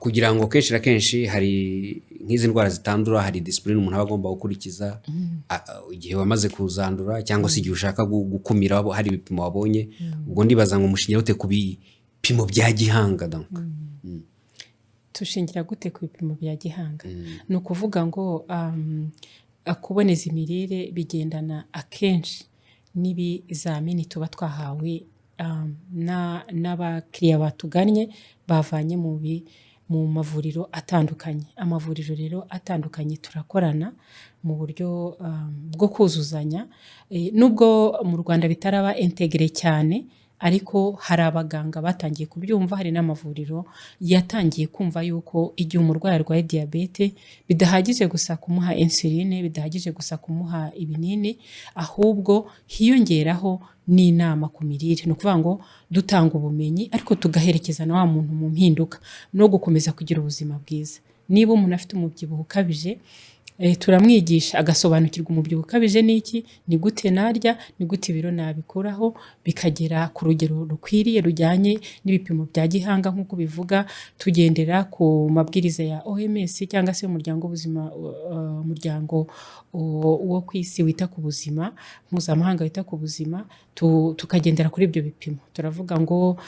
kugira ngo kenshi na kenshi hari nk'izi ndwara zitandura, hari discipline umuntu aba agomba gukurikiza igihe wamaze kuzandura, cyangwa se igihe ushaka gukumira hari ibipimo wabonye. Ubwo ndibaza ngo mushingira gute ku bipimo bya gihanga? Donc tushingira gute ku bipimo bya gihanga? Ni ukuvuga ngo kuboneza imirire bigendana akenshi n'ibizamini tuba twahawe n'abakiriya batugannye bavanye mu mavuriro atandukanye. Amavuriro rero atandukanye turakorana mu buryo bwo kuzuzanya. Nubwo mu Rwanda bitaraba integre cyane, ariko hari abaganga batangiye kubyumva, hari n'amavuriro yatangiye kumva yuko igihe umurwayi arwaye diabete bidahagije gusa kumuha insuline, bidahagije gusa kumuha ibinini, ahubwo hiyongeraho n'inama ku mirire. Ni ukuvuga ngo dutanga ubumenyi, ariko tugaherekeza na wa muntu mu mpinduka no gukomeza kugira ubuzima bwiza. Niba umuntu afite umubyibuho ukabije, turamwigisha agasobanukirwa umubyibuho ukabije n'iki, ni gute narya, ni gute ibiro nabikuraho bikagera ku rugero rukwiriye rujyanye n'ibipimo bya gihanga. nk'uko bivuga, tugendera ku mabwiriza ya OMS cyangwa se umuryango w'ubuzima, umuryango wo ku isi wita ku buzima, mpuzamahanga wita ku buzima, tukagendera kuri ibyo bipimo. Turavuga ngo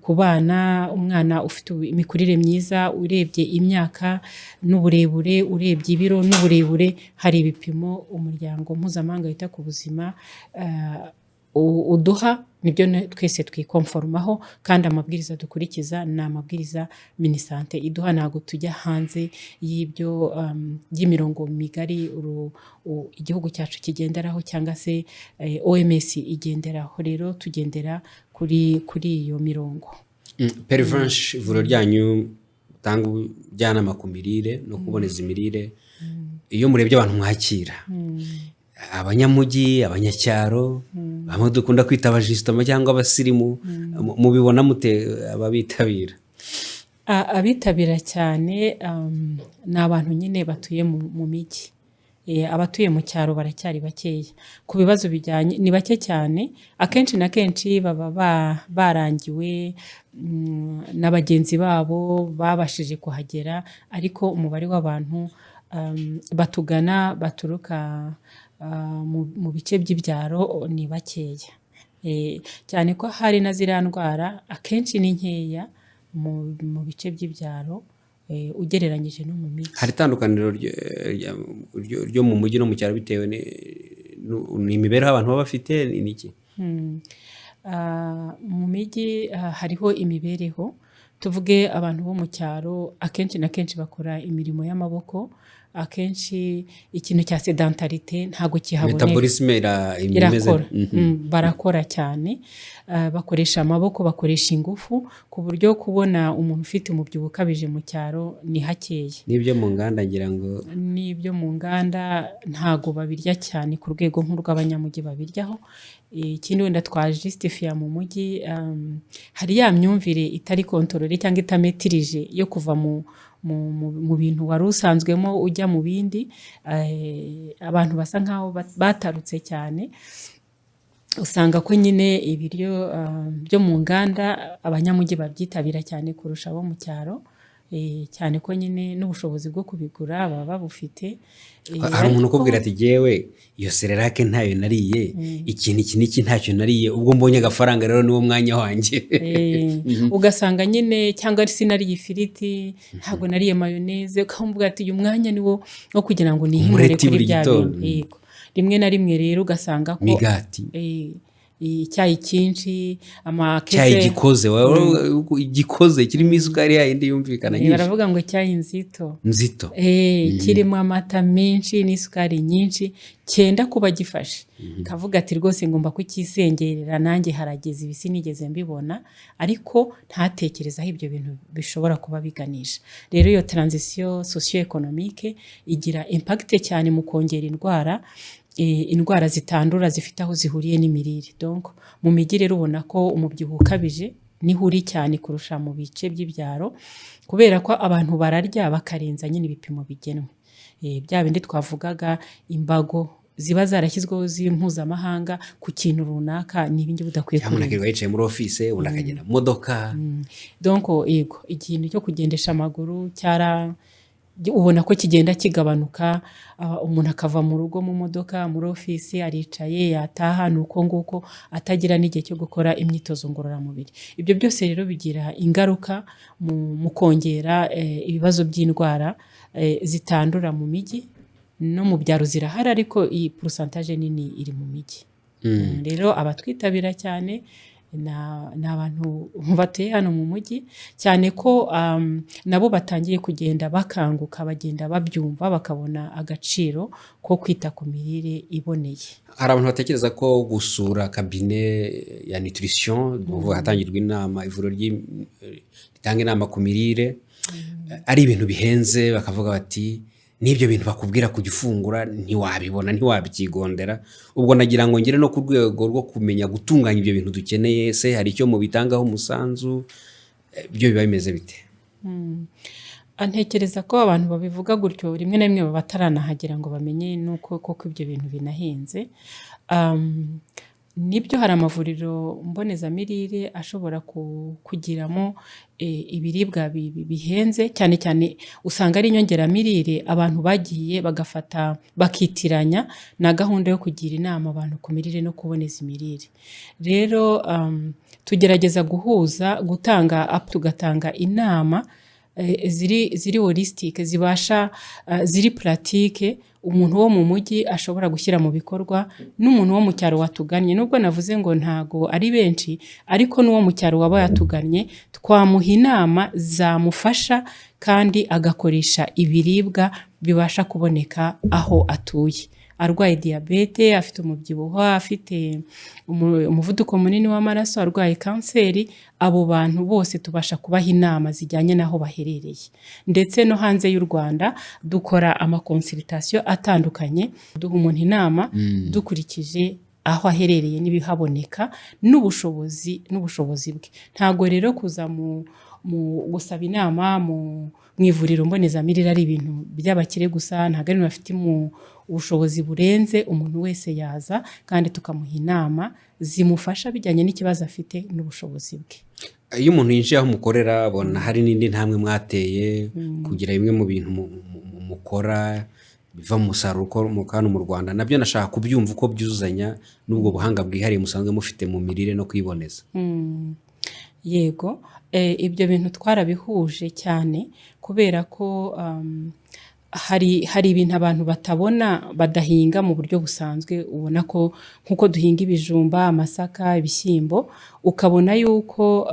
ku bana, umwana ufite imikurire myiza, urebye imyaka n'uburebure, urebye ibiro n'uburebure, hari ibipimo umuryango mpuzamahanga wita ku buzima uduha, nibyo twese twikonformaho, kandi amabwiriza dukurikiza ni amabwiriza Minisante iduha. Ntabwo tujya hanze y'ibyo y'imirongo migari igihugu cyacu kigenderaho cyangwa se OMS igenderaho. Rero tugendera kuri iyo mirongo. Pervenche, ivuriro ryanyu tanga ubujyanama ku mirire no kuboneza imirire. Iyo murebye abantu mwakira, abanyamujyi, abanyacyaro, bamwe dukunda kwita abajisitoma cyangwa abasirimu, mubibona mute ababitabira? Abitabira cyane ni abantu nyine batuye mu mijyi. Abatuye mu cyaro baracyari bakeya. Ku bibazo bijyanye ni bake cyane, akenshi na kenshi baba barangiwe na bagenzi babo babashije kuhagera, ariko umubare w'abantu batugana baturuka mu bice by'ibyaro ni bakeya. Cyane ko hari na ziriya ndwara akenshi ni nkeya mu bice by'ibyaro ugereranyije no mu mijyi. Hari itandukaniro ryo mu mujyi no mu cyaro bitewe n'imibereho abantu baba bafite, ni iki? Mu mijyi hariho imibereho, tuvuge abantu bo mu cyaro akenshi na kenshi bakora imirimo y'amaboko, akenshi ikintu cya sedentarite ntabwo kihaboneka. metabolisme imeze Irakora. Barakora cyane, bakoresha amaboko, bakoresha ingufu, ku buryo kubona umuntu ufite umubyibuho ukabije mu cyaro ni hakeya. n'ibyo mu nganda ngira ngo N'ibyo mu nganda ntago babirya cyane ku rwego nk'urw'abanyamujyi babiryaho. Ikindi wenda twajustifia mu mujyi, hari ya myumvire itari kontorore cyangwa itametirije yo kuva mu bintu wari usanzwemo ujya mu bindi. Abantu basa nkaho batarutse cyane, usanga ko nyine ibiryo byo mu nganda abanyamujyi babyitabira cyane kurusha abo mu cyaro, cyane ko nyine n'ubushobozi bwo kubigura baba babufite. hari umuntu ukubwira ati jyewe iyo serelake ntayo nariye, ikintu iki n'iki ntacyo nariye, ubwo mbonye agafaranga rero niwo mwanya wanjye. Ugasanga nyine cyangwa sinariye ifiriti, ntabwo nariye mayoneze, ukamubwira ati uyu mwanya niwo wo kugira ngo nihimure Umureti kuri buri bya gitondo. bintu. Yego. Rimwe na rimwe rero ugasanga ko Migati. icyayi cyinshi, Cyayi gikoze, igikoze kirimo isukari yayindi yumvikana nyinshi. baravuga ngo cyayi nzito. Nzito. Kirimo amata menshi n'isukari nyinshi, cyenda kuba gifashe. Kavuga ati rwose ngomba kukisengerera, nanjye harageze ibi sinigeze mbibona, ariko ntatekereza aho ibyo bintu bishobora kuba biganisha. Rero iyo transition socio-économique igira impact cyane mu kongera indwara zitandura zifite aho zihuriye n'imirire. Donc mu mijyi rero ubona ko umubyibuho ukabije niho uri cyane kurusha mu bice by'ibyaro, kubera ko abantu bararya bakarenza nyine ibipimo bigenwe. Bya bindi twavugaga, imbago ziba zarashyizweho mpuzamahanga ku kintu runaka, n'ibindi budakwiye Cyangwa umuntu akirirwa yicaye muri office, ubundi akagenda mu modoka. Donc yego, ikintu cyo kugendesha amaguru ubona ko kigenda kigabanuka. Umuntu akava mu rugo mu modoka, muri ofisi aricaye, yataha nuko nguko, atagira n'igihe cyo gukora imyitozo ngororamubiri. Ibyo byose rero bigira ingaruka mu kongera ibibazo by'indwara zitandura mu mijyi. No mu byaro zirahari, ariko iyi pourcentage nini iri mu mijyi. Rero abatwitabira cyane ni abantu batuye hano mu mujyi, cyane ko nabo batangiye kugenda bakanguka, bagenda babyumva, bakabona agaciro ko kwita ku mirire iboneye. Hari abantu batekereza ko gusura kabine ya nutrition, hatangirwa inama, ivuriro ritanga inama ku mirire, ari ibintu bihenze, bakavuga bati n'ibyo bintu bakubwira kujya ufungura ntiwabibona, ntiwabyigondera. Ubwo nagira ngo ngere no ku rwego rwo kumenya gutunganya ibyo bintu dukeneye. Se hari icyo mubitangaho umusanzu? Ibyo biba bimeze bite? Ntekereza ko abantu babivuga gutyo rimwe na rimwe baba bataranahagera ngo bamenye nuko koko ibyo bintu binahenze. Nibyo hari amavuriro mbonezamirire ashobora kugiramo ibiribwa bihenze, cyane cyane usanga ari inyongeramirire abantu bagiye bagafata bakitiranya na gahunda yo kugira inama abantu ku mirire no kuboneza imirire. Rero tugerageza tugatanga inama ziri holistique, ziri pratique, umuntu wo mu mujyi ashobora gushyira mu bikorwa, n'umuntu wo mu cyaro watugannye. Nubwo navuze ngo ntago ari benshi, ariko n'uwo mu cyaro waba yatugannye twamuha inama zamufasha, kandi agakoresha ibiribwa bibasha kuboneka aho atuye. Arwaye diyabete, afite umubyibuho, afite umuvuduko munini w'amaraso, arwaye kanseri, abo bantu bose tubasha kubaha inama zijyanye n'aho baherereye. Ndetse no hanze y'u Rwanda dukora amakonsultation atandukanye, duha umuntu inama dukurikije aho aherereye n'ibihaboneka n'ubushobozi bwe. Ntago rero kuza mu gusaba inama mu ivuriro mbonezamirire ari ibintu by'abakire gusa, ntago ari bafite ubushobozi burenze. Umuntu wese yaza kandi tukamuha inama zimufasha bijyanye n'ikibazo afite n'ubushobozi bwe. Iyo umuntu yinjiye aho mukorera, abona hari n'indi ntambwe mwateye kugira bimwe mu bintu mukora biva mu musaruro hano mu Rwanda, nabyo nashaka kubyumva uko byuzuzanya n'ubwo buhanga bwihariye musanzwe mufite mu mirire no kwiboneza. Yego, ibyo bintu twarabihuje cyane, kubera ko hari ibintu abantu batabona badahinga mu buryo busanzwe, ubona ko nk'uko duhinga ibijumba, amasaka, ibishyimbo, ukabona yuko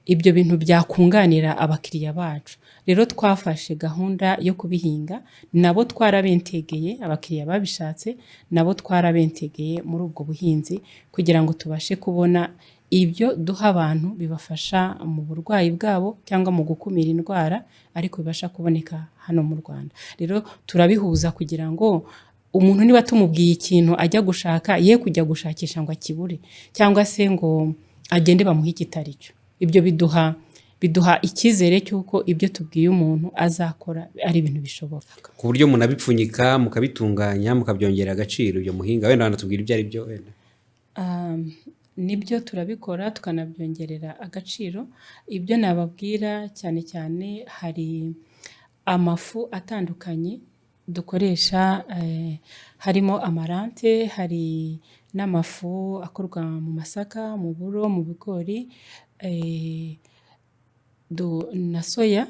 ibyo bintu byakunganira abakiriya bacu. Rero twafashe gahunda yo kubihinga, nabo twarabentegeye, abakiriya babishatse nabo twarabentegeye muri ubwo buhinzi, kugira ngo tubashe kubona ibyo duha abantu bibafasha mu burwayi bwabo cyangwa mu gukumira indwara, ariko bibasha kuboneka hano mu Rwanda. Rero turabihuza kugira ngo umuntu niba tumubwiye ikintu ajya gushaka, ye kujya gushakisha ngo akibure, cyangwa se ngo agende bamuhe ikitari cyo. Ibyo biduha icyizere cy'uko ibyo tubwiye umuntu azakora ari ibintu bishoboka. Ku buryo munabipfunyika, mukabitunganya, mukabyongera agaciro ibyo muhinga. Wenda wanatubwira ibyo ari byo wenda. Nibyo turabikora tukanabyongerera agaciro. Ibyo nababwira cyane cyane, hari amafu atandukanye dukoresha, harimo amarante, hari n'amafu akorwa mu masaka, mu buro, mu bigori, na soya,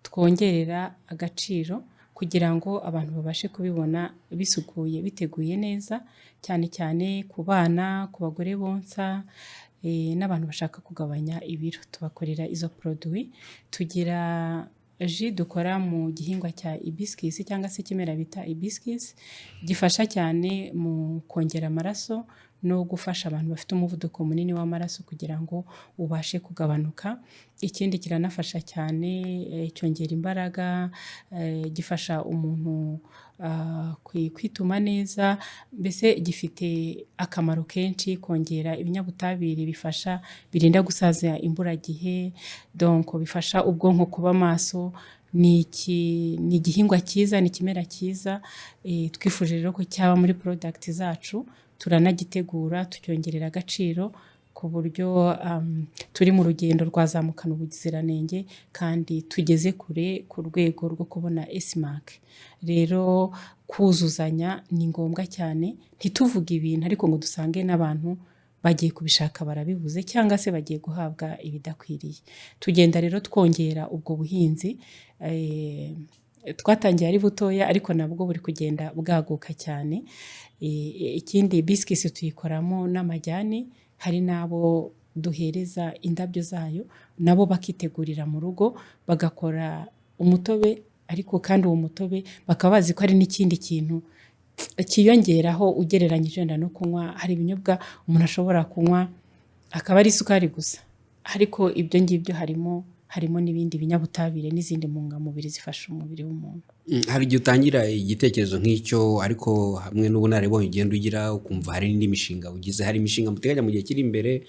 twongerera agaciro kugira ngo abantu babashe kubibona bisukuye, biteguye neza, cyane cyane ku bana, ku bagore bonsa, n'abantu bashaka kugabanya ibiro. Tubakorera izo produit. Tugira ji dukora mu gihingwa cya hibiscus cyangwa se ikimera bita hibiscus, gifasha cyane mu kongera amaraso no gufasha abantu bafite umuvuduko munini w'amaraso kugira ngo ubashe kugabanuka. Ikindi kiranafasha cyane, cyongera imbaraga, gifasha umuntu kwituma neza, mbese gifite akamaro kenshi, kongera ibinyabutabire bifasha, birinda gusaza imburagihe, donc bifasha ubwonko kuba maso. Ni igihingwa cyiza, ni ikimera cyiza, twifuje rero ko cyaba muri product zacu, turanagitegura, tucyongerera agaciro ku buryo turi mu rugendo rwazamukana ubuziranenge kandi tugeze kure ku rwego rwo kubona S-Mark. Rero kuzuzanya ni ngombwa cyane, ntituvuge ibintu ariko ngo dusange n'abantu bagiye kubishaka barabibuze cyangwa se bagiye guhabwa ibidakwiriye. Tugenda rero twongera ubwo buhinzi, twatangiye ari butoya ariko nabwo buri kugenda bwaguka cyane. Ikindi hibiscus tuyikoramo n'amajyani, hari n'abo duhereza indabyo zayo, nabo bakitegurira mu rugo bagakora umutobe, ariko kandi uwo mutobe bakaba bazi ko hari n'ikindi kintu kiyongeraho ugereranyije wenda no kunywa. Hari ibinyobwa umuntu ashobora kunywa akaba ari isukari gusa, ariko ibyo ngibyo harimo n'ibindi binyabutabire n'izindi ntungamubiri zifasha umubiri w'umuntu. Hari igihe utangira igitekerezo nk'icyo, ariko hamwe n'ubunararibonye ugenda ugira ukumva hari n'indi mishinga ugize. Hari imishinga muteganya mu gihe kiri imbere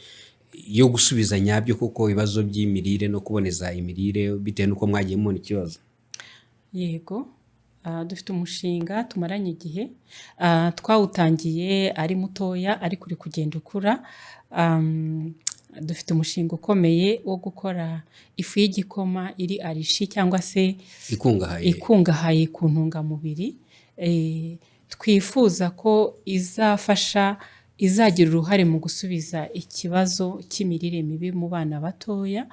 yo gusubiza nyabyo kuko ibibazo by'imirire no kuboneza imirire bitewe n'uko mwagiye mubona ikibazo? Yego, dufite umushinga tumaranye igihe, twawutangiye ari mutoya ariko uri kugenda ukura. Dufite umushinga ukomeye wo gukora ifu y'igikoma iri arishi cyangwa se ikungahaye ku ntungamubiri. Twifuza ko izagira uruhare mu gusubiza ikibazo cy'imirire mibi mu bana batoya.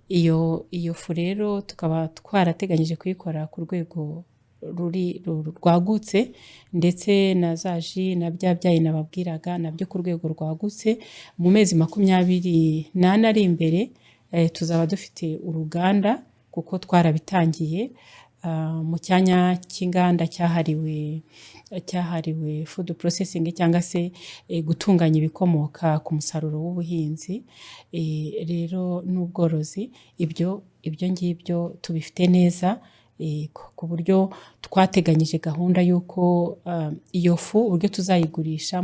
Iyo fu rero tukaba twarateganyije kuyikora ku rwego rwagutse, ndetse na za ji na bya byayi nababwiraga nabyo ku rwego rwagutse. Mu mezi 24 ari imbere tuzaba dufite uruganda, kuko twarabitangiye mu cyanya cy'inganda cyahariwe food processing cyangwa se gutunganya ibikomoka ku musaruro w'ubuhinzi rero n'ubworozi. Ibyo ngibyo tubifite neza, ku buryo twateganyije gahunda y'uko iyo fu uburyo tuzayigurisha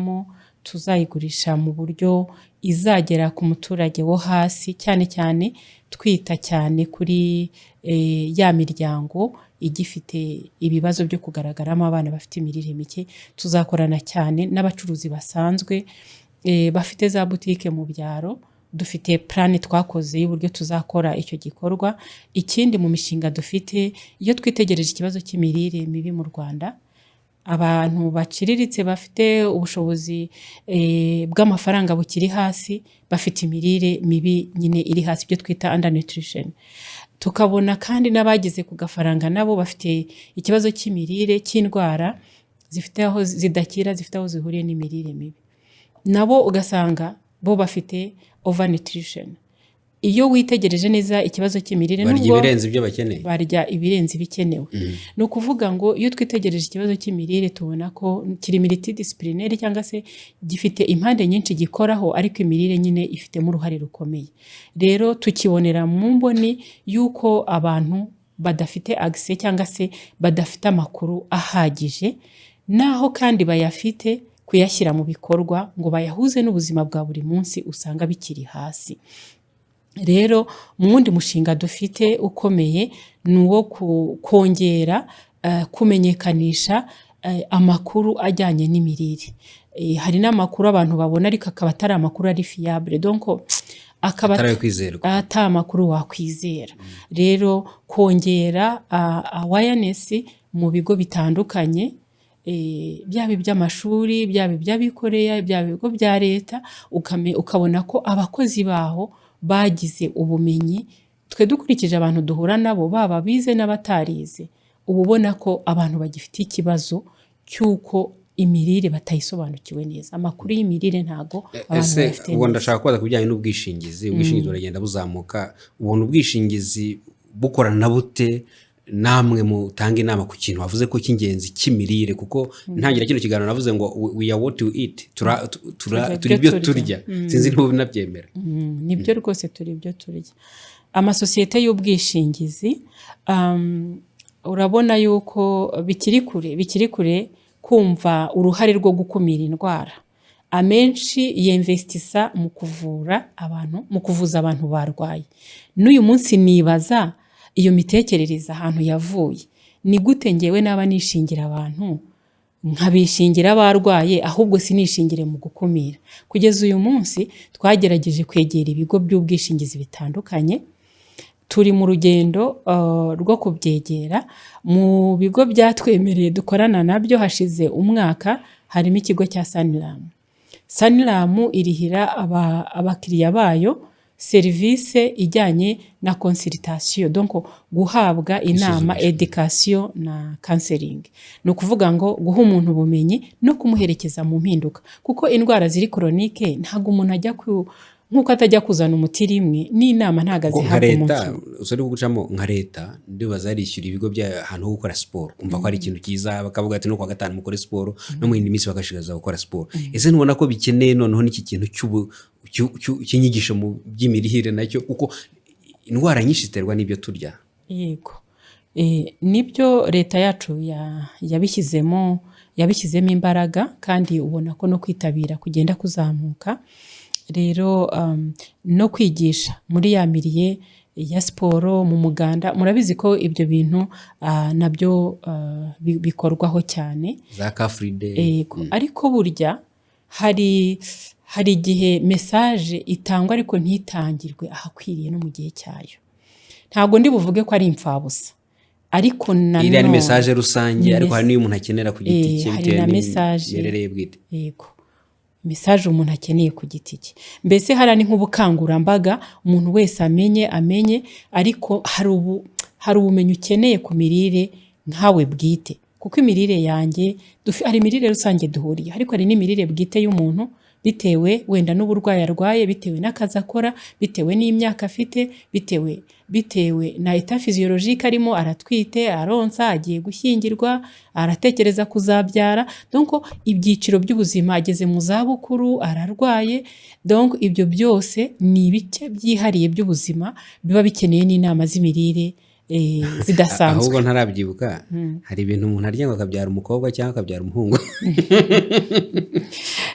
mu buryo izagera ku muturage wo hasi, cyane cyane twita cyane kuri ya miryango igifite ibibazo byo kugaragaramo abana bafite imirire mike. Tuzakorana cyane n'abacuruzi basanzwe bafite za butike mu byaro. Dufite plan twakoze y'uburyo tuzakora icyo gikorwa. Ikindi mu mishinga dufite, iyo twitegereje ikibazo cy'imirire mibi mu Rwanda, abantu baciriritse bafite ubushobozi bw'amafaranga bukiri hasi, bafite imirire mibi nyine iri hasi, ibyo twita undernutrition. tukabona kandi n'abagize ku gafaranga nabo bafite ikibazo cy'imirire, cy'indwara zifite aho zidakira, zifite aho zihuriye n'imirire mibi, nabo ugasanga bo bafite overnutrition. Iyo witegereje neza ikibazo cy'imirire, barya ibirenze ibyo bakeneye, barya ibirenze ibikenewe. Ni ukuvuga ngo iyo twitegereje ikibazo cy'imirire tubona ko kiri multidisciplinaire cyangwa se gifite impande nyinshi gikoraho, ariko imirire nyine ifitemo uruhare rukomeye. Rero tukibonera mu mboni y'uko abantu badafite access cyangwa se badafite amakuru ahagije, naho kandi bayafite kuyashyira mu bikorwa ngo bayahuze n'ubuzima bwa buri munsi usanga bikiri hasi. Rero mu wundi mushinga dufite ukomeye ni uwo kongera kumenyekanisha amakuru ajyanye n'imirire. Hari n'amakuru abantu babona ariko akaba atari amakuru ari fiable, donc akaba atari amakuru wakwizera. Rero kongera awareness mu bigo bitandukanye, byaba iby'amashuri, byaba iby'abikorera, byaba ibigo bya leta, ukabona ko abakozi baho bagize ubumenyi. Twe dukurikije abantu duhura nabo, baba bize n'abatarize, uba ubona ko abantu bagifite ikibazo cy'uko imirire batayisobanukiwe neza. Amakuru y'imirire ntago abantu bafite neza. Ndashaka kubaza ku bijyanye n'ubwishingizi. Ubwishingizi buragenda buzamuka, ubona ubwishingizi bukorana na bute? Namwe mutanga inama ku kintu wavuze ko cy'ingenzi cy'imirire, kuko ntangira kino kiganiro navuze ngo we are what we eat, turi ibyo turya. Sinzi niba binabyemera. Nibyo rwose, turi ibyo turya. Amasosiyete y'ubwishingizi urabona yuko bikiri kure kumva uruhare rwo gukumira indwara. Amenshi yinvestisa mu kuvura abantu, mu kuvuza abantu barwaye. N'uyu munsi nibaza iyo mitekerereza ahantu yavuye. Ni gute ngewe naba nishingira abantu nkabishingira abarwaye, ahubwo sinishingire mu gukumira? Kugeza uyu munsi twagerageje kwegera ibigo by'ubwishingizi bitandukanye, turi mu rugendo rwo kubyegera. Mu bigo byatwemereye dukorana nabyo hashize umwaka harimo ikigo cya Sanlam. Sanlam irihira abakiriya bayo serivisi ijyanye na consultation, donc guhabwa inama, education na counseling. Ni ukuvuga ngo guha umuntu ubumenyi no kumuherekeza mu mpinduka, kuko indwara ziri chronique ntago umuntu ajya nkuko atajya kuzana umuti rimwe, n'inama ntago azihabwa umuntu. Leta usari gucamo nka leta ndibaza arishyura ibigo by'ahantu ho gukora siporo, kumva ko ari ikintu cyiza, bakavuga ati no kwa gatanu mukore siporo, no mu yindi minsi bagashigaza gukora siporo. Ese ntubona ko bikeneye noneho n'iki kintu cy'inyigisho mu by'imirire nacyo, kuko indwara nyinshi ziterwa n'ibyo turya? Yego, nibyo leta yacu yabishyizemo imbaraga, kandi ubona ko no kwitabira kugenda kuzamuka. Rero no kwigisha muri ya miriye ya siporo mu muganda, murabizi ko ibyo bintu nabyo bikorwaho cyane, za Free Day. Ariko burya hari igihe message itangwa ariko ntitangirwe ahakwiriye no mu gihe cyayo. Ntabwo ndi buvuge ko ari impfabusa, ariko iriya ni message rusange, ariko hari n'iyo umuntu akenera ku giti cye bitewe n'imiterere bwite. Yego, message umuntu akeneye ku giti cye. Mbese hari nk'ubukangurambaga umuntu wese amenye, ariko hari ubumenyi ukeneye ku mirire nkawe bwite, kuko imirire yanjye hari imirire rusange duhuriye, ariko hari n'imirire bwite y'umuntu bitewe wenda n'uburwayi arwaye, bitewe n'akazi akora, bitewe n'imyaka afite, bitewe na etat physiologique arimo, aratwite, aronsa, agiye gushyingirwa, aratekereza kuzabyara, donc ibyiciro by'ubuzima, ageze mu zabukuru, ararwaye. Donc ibyo byose ni ibice byihariye by'ubuzima biba bikeneye n'inama z'imirire zidasanzwe. Ahubwo ntarabyibuka, hari ibintu umuntu arya ngo akabyara umukobwa cyangwa akabyara umuhungu.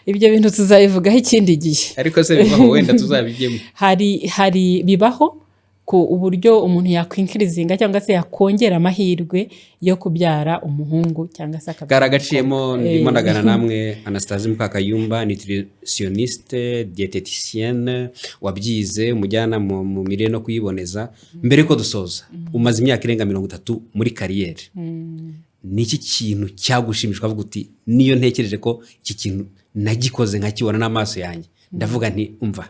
Ibyo bintu tuzabivugaho ikindi gihe, ariko se bibaho, wenda tuzabigemo. hari bibaho ku uburyo umuntu yakwinkirizinga cyangwa se yakongera amahirwe yo kubyara umuhungu cyangwa se akabyara. Karagaciyemo ndimo ndagana namwe Anastasie Mukakayumba, nutritionniste, diététicienne, wabyize, umujyana mu mirire no kuyiboneza. Mbere ko dusoza, umaze imyaka irenga 30 muri kariyeri. Niki kintu cyagushimishwa avuga uti niyo ntekereje ko iki kintu nagikoze nkakibona n'amaso yanjye, ndavuga nti umva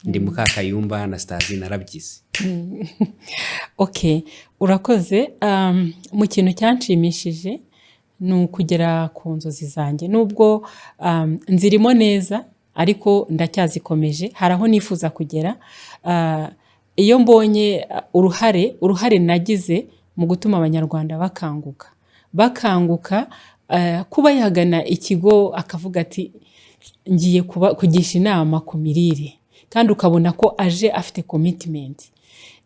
ndi Mukakayumba Anastasie narabyize? Okay, urakoze. Mu kintu cyanshimishije ni ukugera ku nzozi zanjye nubwo nzirimo neza ariko ndacyazikomeje, hari aho nifuza kugera. Iyo mbonye uruhare nagize mu gutuma abanyarwanda bakanguka, kuba yagana ikigo akavuga ati ngiye kugisha inama ku mirire, kandi ukabona ko aje afite commitment.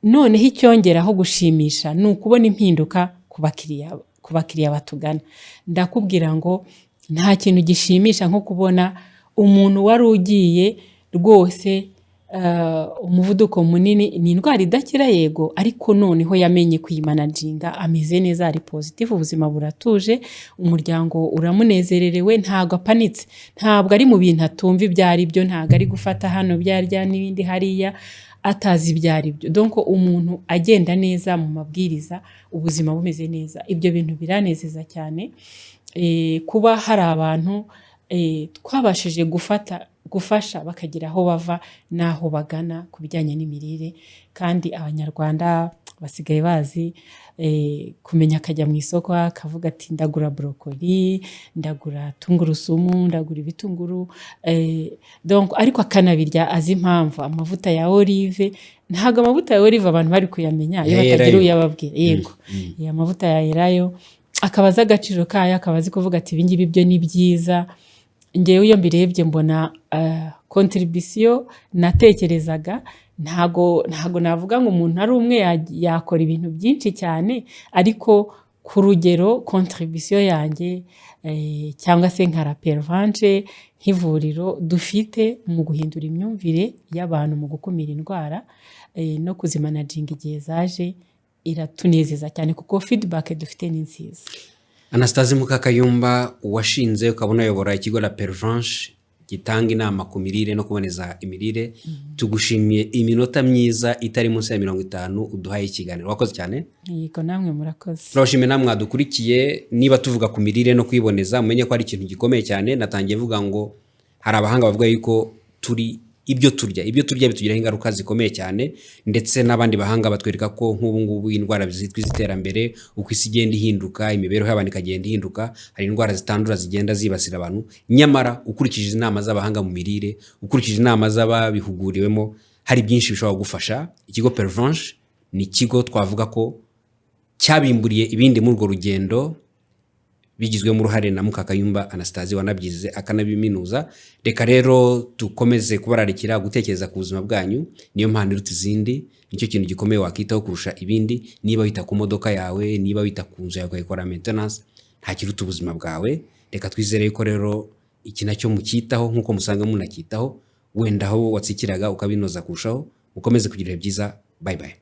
Noneho icyongeraho gushimisha ni ukubona impinduka ku bakiriya batugana. Ndakubwira ngo nta kintu gishimisha nko kubona umuntu wari ugiye rwose umuvuduko munini, ni indwara idakira yego, ariko noneho yamenye kuyimanaginga, ameze neza, ari positive, ubuzima buratuje, umuryango uramunezererewe, ntabwo apanitse, ntabwo ari mu bintu atumva ibyo ari byo, ntabwo ari gufata hano byarya n'ibindi hariya atazi ibyo ari byo. Donc umuntu agenda neza mu mabwiriza, ubuzima bumeze neza, ibyo bintu biranezeza cyane. Kuba hari abantu twabashije gufasha bakagira aho bava n'aho bagana ku bijyanye n'imirire, kandi abanyarwanda basigaye bazi kumenya, akajya mu isoko akavuga ati ndagura brokoli, ndagura tungurusumu, ndagura ibitunguru, donc ariko akanabirya azi impamvu. Amavuta ya olive, ntabwo amavuta ya olive abantu bari kuyamenya iyo batagira uyababwira, yego amavuta ya elayo, akaba azi agaciro kayo, akaba azi kuvuga ati ibingibi byo ni byiza. Ngewe iyo mbirebye mbona contribution natekerezaga, ntago navuga ngo umuntu ari umwe yakora ibintu byinshi cyane, ariko ku rugero contribution yanjye cyangwa se nka La Pervenche nk'ivuriro dufite mu guhindura imyumvire y'abantu mu gukumira indwara no kuzimanaginga igihe zaje, iratunezeza cyane kuko feedback dufite ni nziza. Anastasie Mukakayumba, washinze ukaba unayobora ikigo La Pervenche gitanga inama ku mirire no kuboneza imirire, tugushimiye iminota myiza itari munsi ya 50 uduhaye ikiganiro. Wakoze cyane. Yego, namwe murakoze. Turashimye namwe adukurikiye. Niba tuvuga ku mirire no kwiboneza, mumenye ko ari ikintu gikomeye cyane. Natangiye vuga ngo hari abahanga bavuga yuko turi ibyo turya bitugiraho ingaruka zikomeye cyane, ndetse n'abandi bahanga batwereka ko nk'ubu ngubu indwara zitwa iziterambere, uko isi igenda ihinduka, imibereho y'abantu ikagenda ihinduka, hari indwara zitandura zigenda zibasira abantu. Nyamara ukurikije inama z'abahanga mu mirire, ukurikije inama z'ababihuguriwemo, hari byinshi bishobora gufasha. Ikigo Pervenche ni ikigo twavuga ko cyabimburiye ibindi muri urwo rugendo, bigizwemo uruhare na Mukakayumba Anastasie wanabyize akanabiminuza. Reka rero dukomeze kubararikira gutekereza ku buzima bwanyu, niyo mpano iruta izindi, nicyo kintu gikomeye wakitaho kurusha ibindi. Niba wita ku modoka yawe, niba wita ku nzu yawe ukayikora maintenance, nta kiruta ubuzima bwawe. Reka twizere ko rero iki nacyo mukitaho nkuko musanga munakitaho, wenda aho watsikiraga ukabinoza kurushaho. Mukomeze kugira byiza. Bye bye.